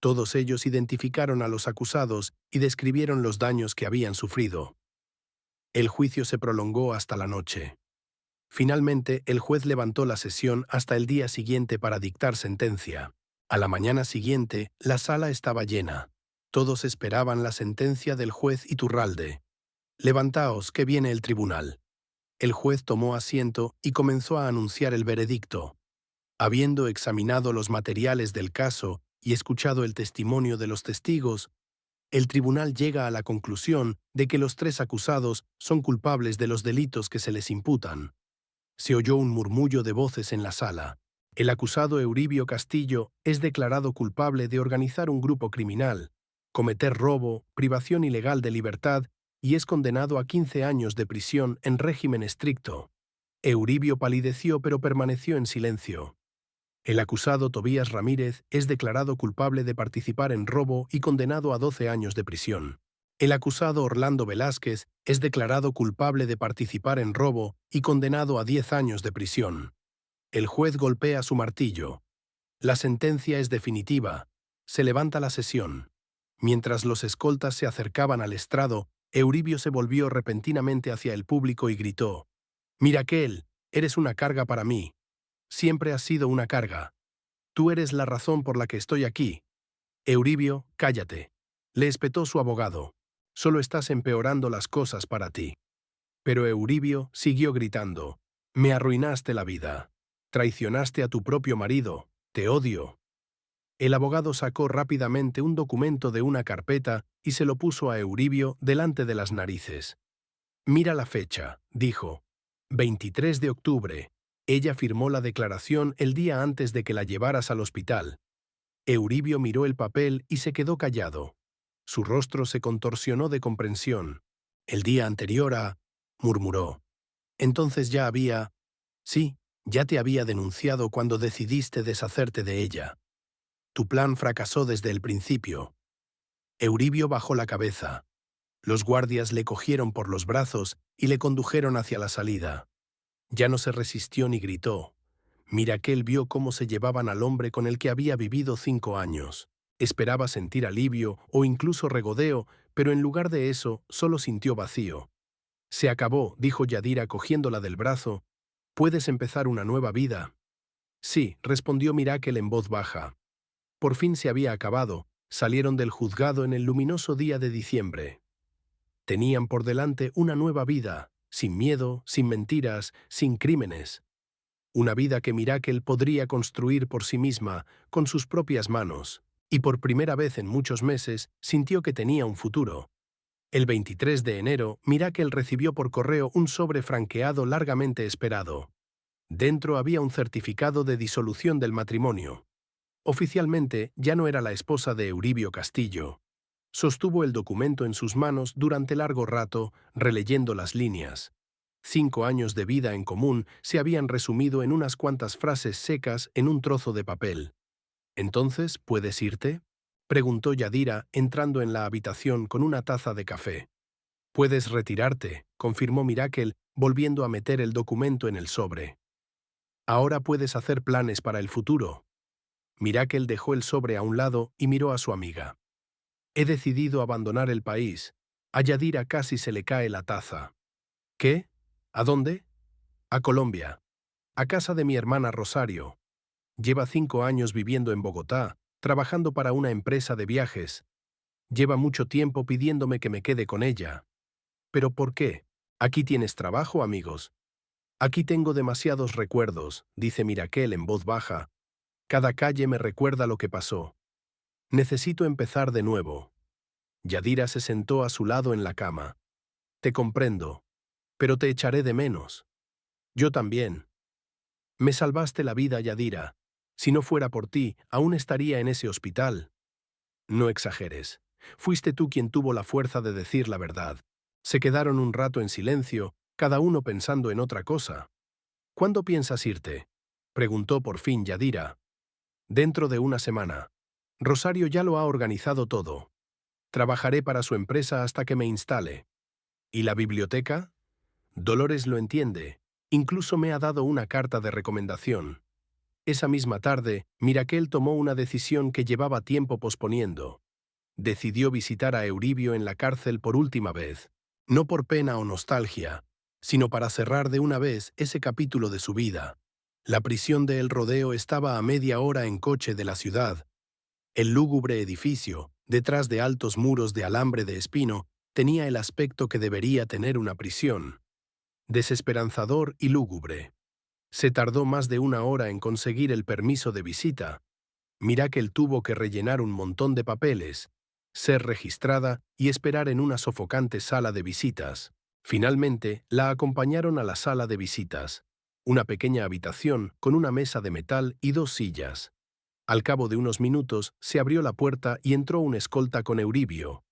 Todos ellos identificaron a los acusados y describieron los daños que habían sufrido. El juicio se prolongó hasta la noche. Finalmente, el juez levantó la sesión hasta el día siguiente para dictar sentencia. A la mañana siguiente, la sala estaba llena. Todos esperaban la sentencia del juez Iturralde. «Levantaos, que viene el tribunal». El juez tomó asiento y comenzó a anunciar el veredicto. Habiendo examinado los materiales del caso y escuchado el testimonio de los testigos, el tribunal llega a la conclusión de que los 3 acusados son culpables de los delitos que se les imputan. Se oyó un murmullo de voces en la sala. El acusado Euribio Castillo es declarado culpable de organizar un grupo criminal, cometer robo, privación ilegal de libertad y es condenado a 15 años de prisión en régimen estricto. Euribio palideció pero permaneció en silencio. El acusado Tobías Ramírez es declarado culpable de participar en robo y condenado a 12 años de prisión. El acusado Orlando Velázquez es declarado culpable de participar en robo y condenado a 10 años de prisión. El juez golpea su martillo. La sentencia es definitiva. Se levanta la sesión. Mientras los escoltas se acercaban al estrado, Euribio se volvió repentinamente hacia el público y gritó: «Mirakel, Eres una carga para mí. Siempre has sido una carga. Tú eres la razón por la que estoy aquí. Euribio, cállate. Le espetó su abogado. Solo estás empeorando las cosas para ti. Pero Euribio siguió gritando. Me arruinaste la vida. Traicionaste a tu propio marido. Te odio. El abogado sacó rápidamente un documento de una carpeta y se lo puso a Euribio delante de las narices. Mira la fecha, dijo. 23 de octubre. Ella firmó la declaración el día antes de que la llevaras al hospital. Euribio miró el papel y se quedó callado. Su rostro se contorsionó de comprensión. El día anterior a... murmuró. Entonces ya había... Sí, ya te había denunciado cuando decidiste deshacerte de ella. Tu plan fracasó desde el principio. Euribio bajó la cabeza. Los guardias le cogieron por los brazos y le condujeron hacia la salida. Ya no se resistió ni gritó. Mirakel vio cómo se llevaban al hombre con el que había vivido 5 años. Esperaba sentir alivio o incluso regodeo, pero en lugar de eso, solo sintió vacío. Se acabó, dijo Yadira cogiéndola del brazo. Puedes empezar una nueva vida. Sí, respondió Mirakel en voz baja. Por fin se había acabado. Salieron del juzgado en el luminoso día de diciembre. Tenían por delante una nueva vida, sin miedo, sin mentiras, sin crímenes. Una vida que Mirakel podría construir por sí misma, con sus propias manos, y por primera vez en muchos meses sintió que tenía un futuro. El 23 de enero, Mirakel recibió por correo un sobre franqueado largamente esperado. Dentro había un certificado de disolución del matrimonio. Oficialmente ya no era la esposa de Euribio Castillo. Sostuvo el documento en sus manos durante largo rato, releyendo las líneas. 5 años de vida en común se habían resumido en unas cuantas frases secas en un trozo de papel. «¿Entonces puedes irte?», preguntó Yadira, entrando en la habitación con una taza de café. «Puedes retirarte», confirmó Mirakel, volviendo a meter el documento en el sobre. «Ahora puedes hacer planes para el futuro». Mirakel dejó el sobre a un lado y miró a su amiga. «He decidido abandonar el país». A Yadira casi se le cae la taza. «¿Qué? ¿A dónde?» «A Colombia. A casa de mi hermana Rosario. Lleva 5 años viviendo en Bogotá, trabajando para una empresa de viajes. Lleva mucho tiempo pidiéndome que me quede con ella». «¿Pero por qué? Aquí tienes trabajo, amigos». «Aquí tengo demasiados recuerdos», dice Mirakel en voz baja. «Cada calle me recuerda lo que pasó. Necesito empezar de nuevo». Yadira se sentó a su lado en la cama. «Te comprendo, pero te echaré de menos». «Yo también». «Me salvaste la vida, Yadira. Si no fuera por ti, aún estaría en ese hospital». «No exageres. Fuiste tú quien tuvo la fuerza de decir la verdad». Se quedaron un rato en silencio, cada uno pensando en otra cosa. «¿Cuándo piensas irte?», preguntó por fin Yadira. «Dentro de una semana. Rosario ya lo ha organizado todo. Trabajaré para su empresa hasta que me instale». «¿Y la biblioteca?». «Dolores lo entiende. Incluso me ha dado una carta de recomendación». Esa misma tarde, Mirakel tomó una decisión que llevaba tiempo posponiendo. Decidió visitar a Euribio en la cárcel por última vez. No por pena o nostalgia, sino para cerrar de una vez ese capítulo de su vida. La prisión de El Rodeo estaba a media hora en coche de la ciudad. El lúgubre edificio, detrás de altos muros de alambre de espino, tenía el aspecto que debería tener una prisión. Desesperanzador y lúgubre. Se tardó más de 1 hora en conseguir el permiso de visita. Mirakel tuvo que rellenar un montón de papeles, ser registrada y esperar en una sofocante sala de visitas. Finalmente, la acompañaron a la sala de visitas, una pequeña habitación con una mesa de metal y 2 sillas. Al cabo de unos minutos, se abrió la puerta y entró un escolta con Euribio.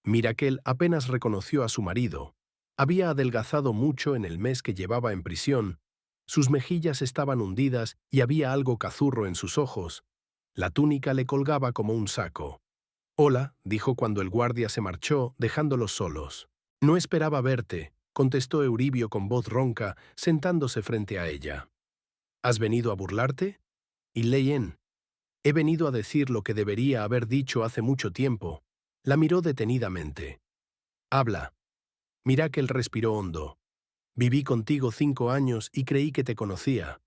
Mirakel apenas reconoció a su marido. Había adelgazado mucho en el mes que llevaba en prisión. Sus mejillas estaban hundidas y había algo cazurro en sus ojos. La túnica le colgaba como un saco. «Hola», dijo cuando el guardia se marchó, dejándolos solos. «No esperaba verte», contestó Euribio con voz ronca, sentándose frente a ella. «¿Has venido a burlarte?» «Y leyen. He venido a decir lo que debería haber dicho hace mucho tiempo». La miró detenidamente. «Habla». Mirakel respiró hondo. Viví contigo 5 años y creí que te conocía.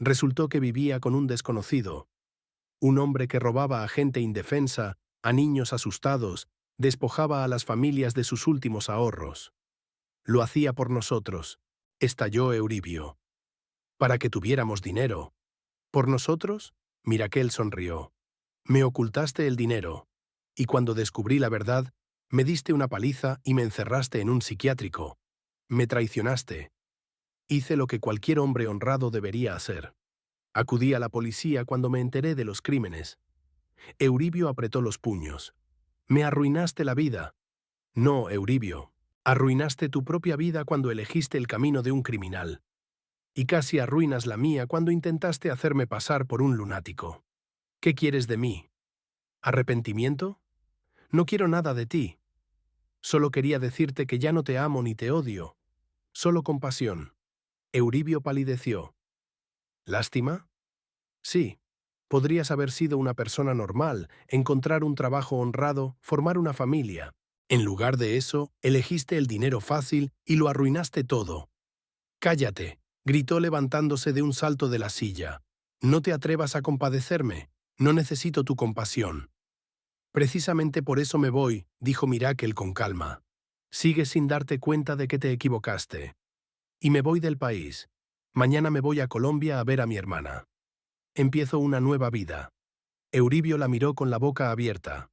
Resultó que vivía con un desconocido, un hombre que robaba a gente indefensa, a niños asustados, despojaba a las familias de sus últimos ahorros. Lo hacía por nosotros, estalló Euribio. Para que tuviéramos dinero. ¿Por nosotros? Mirakel sonrió. Me ocultaste el dinero. Y cuando descubrí la verdad, me diste una paliza y me encerraste en un psiquiátrico. Me traicionaste. Hice lo que cualquier hombre honrado debería hacer. Acudí a la policía cuando me enteré de los crímenes. Euribio apretó los puños. Me arruinaste la vida. No, Euribio. Arruinaste tu propia vida cuando elegiste el camino de un criminal. Y casi arruinas la mía cuando intentaste hacerme pasar por un lunático. ¿Qué quieres de mí? ¿Arrepentimiento? No quiero nada de ti. Solo quería decirte que ya no te amo ni te odio. Solo compasión. Euribio palideció. ¿Lástima? Sí. Podrías haber sido una persona normal, encontrar un trabajo honrado, formar una familia. En lugar de eso, elegiste el dinero fácil y lo arruinaste todo. Cállate, gritó levantándose de un salto de la silla. No te atrevas a compadecerme. No necesito tu compasión. Precisamente por eso me voy, dijo Mirakel con calma. Sigues sin darte cuenta de que te equivocaste. Y me voy del país. Mañana me voy a Colombia a ver a mi hermana. Empiezo una nueva vida. Euribio la miró con la boca abierta.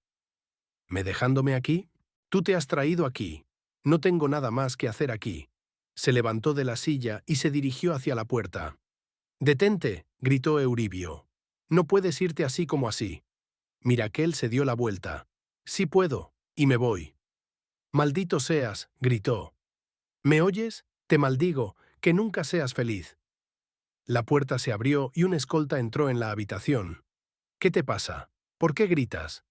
¿Me dejándome aquí? Tú te has traído aquí. No tengo nada más que hacer aquí. Se levantó de la silla y se dirigió hacia la puerta. «Detente», gritó Euribio. «No puedes irte así como así». Mirakel se dio la vuelta. «Sí puedo, y me voy». «Maldito seas», gritó. «¿Me oyes? Te maldigo, que nunca seas feliz». La puerta se abrió y un escolta entró en la habitación. «¿Qué te pasa? ¿Por qué gritas?»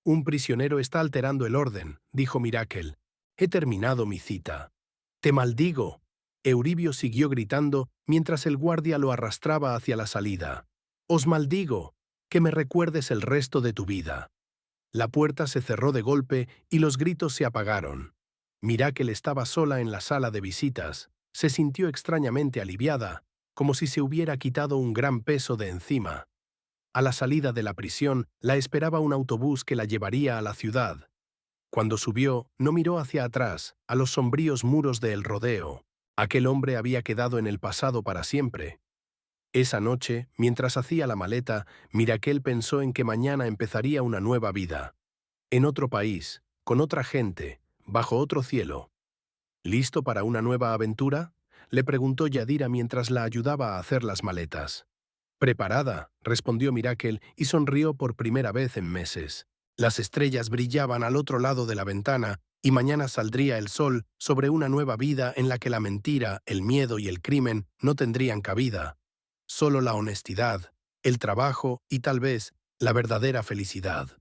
«Un prisionero está alterando el orden», dijo Mirakel. «He terminado mi cita». «Te maldigo». Euribio siguió gritando mientras el guardia lo arrastraba hacia la salida. «Os maldigo, que me recuerdes el resto de tu vida». La puerta se cerró de golpe y los gritos se apagaron. Mirakel estaba sola en la sala de visitas. Se sintió extrañamente aliviada, como si se hubiera quitado un gran peso de encima. A la salida de la prisión la esperaba un autobús que la llevaría a la ciudad. Cuando subió, no miró hacia atrás, a los sombríos muros de El Rodeo. Aquel hombre había quedado en el pasado para siempre. Esa noche, mientras hacía la maleta, Mirakel pensó en que mañana empezaría una nueva vida. En otro país, con otra gente, bajo otro cielo. ¿Listo para una nueva aventura?, le preguntó Yadira mientras la ayudaba a hacer las maletas. «Preparada», respondió Mirakel y sonrió por primera vez en meses. Las estrellas brillaban al otro lado de la ventana y mañana saldría el sol sobre una nueva vida en la que la mentira, el miedo y el crimen no tendrían cabida. Solo la honestidad, el trabajo y tal vez la verdadera felicidad.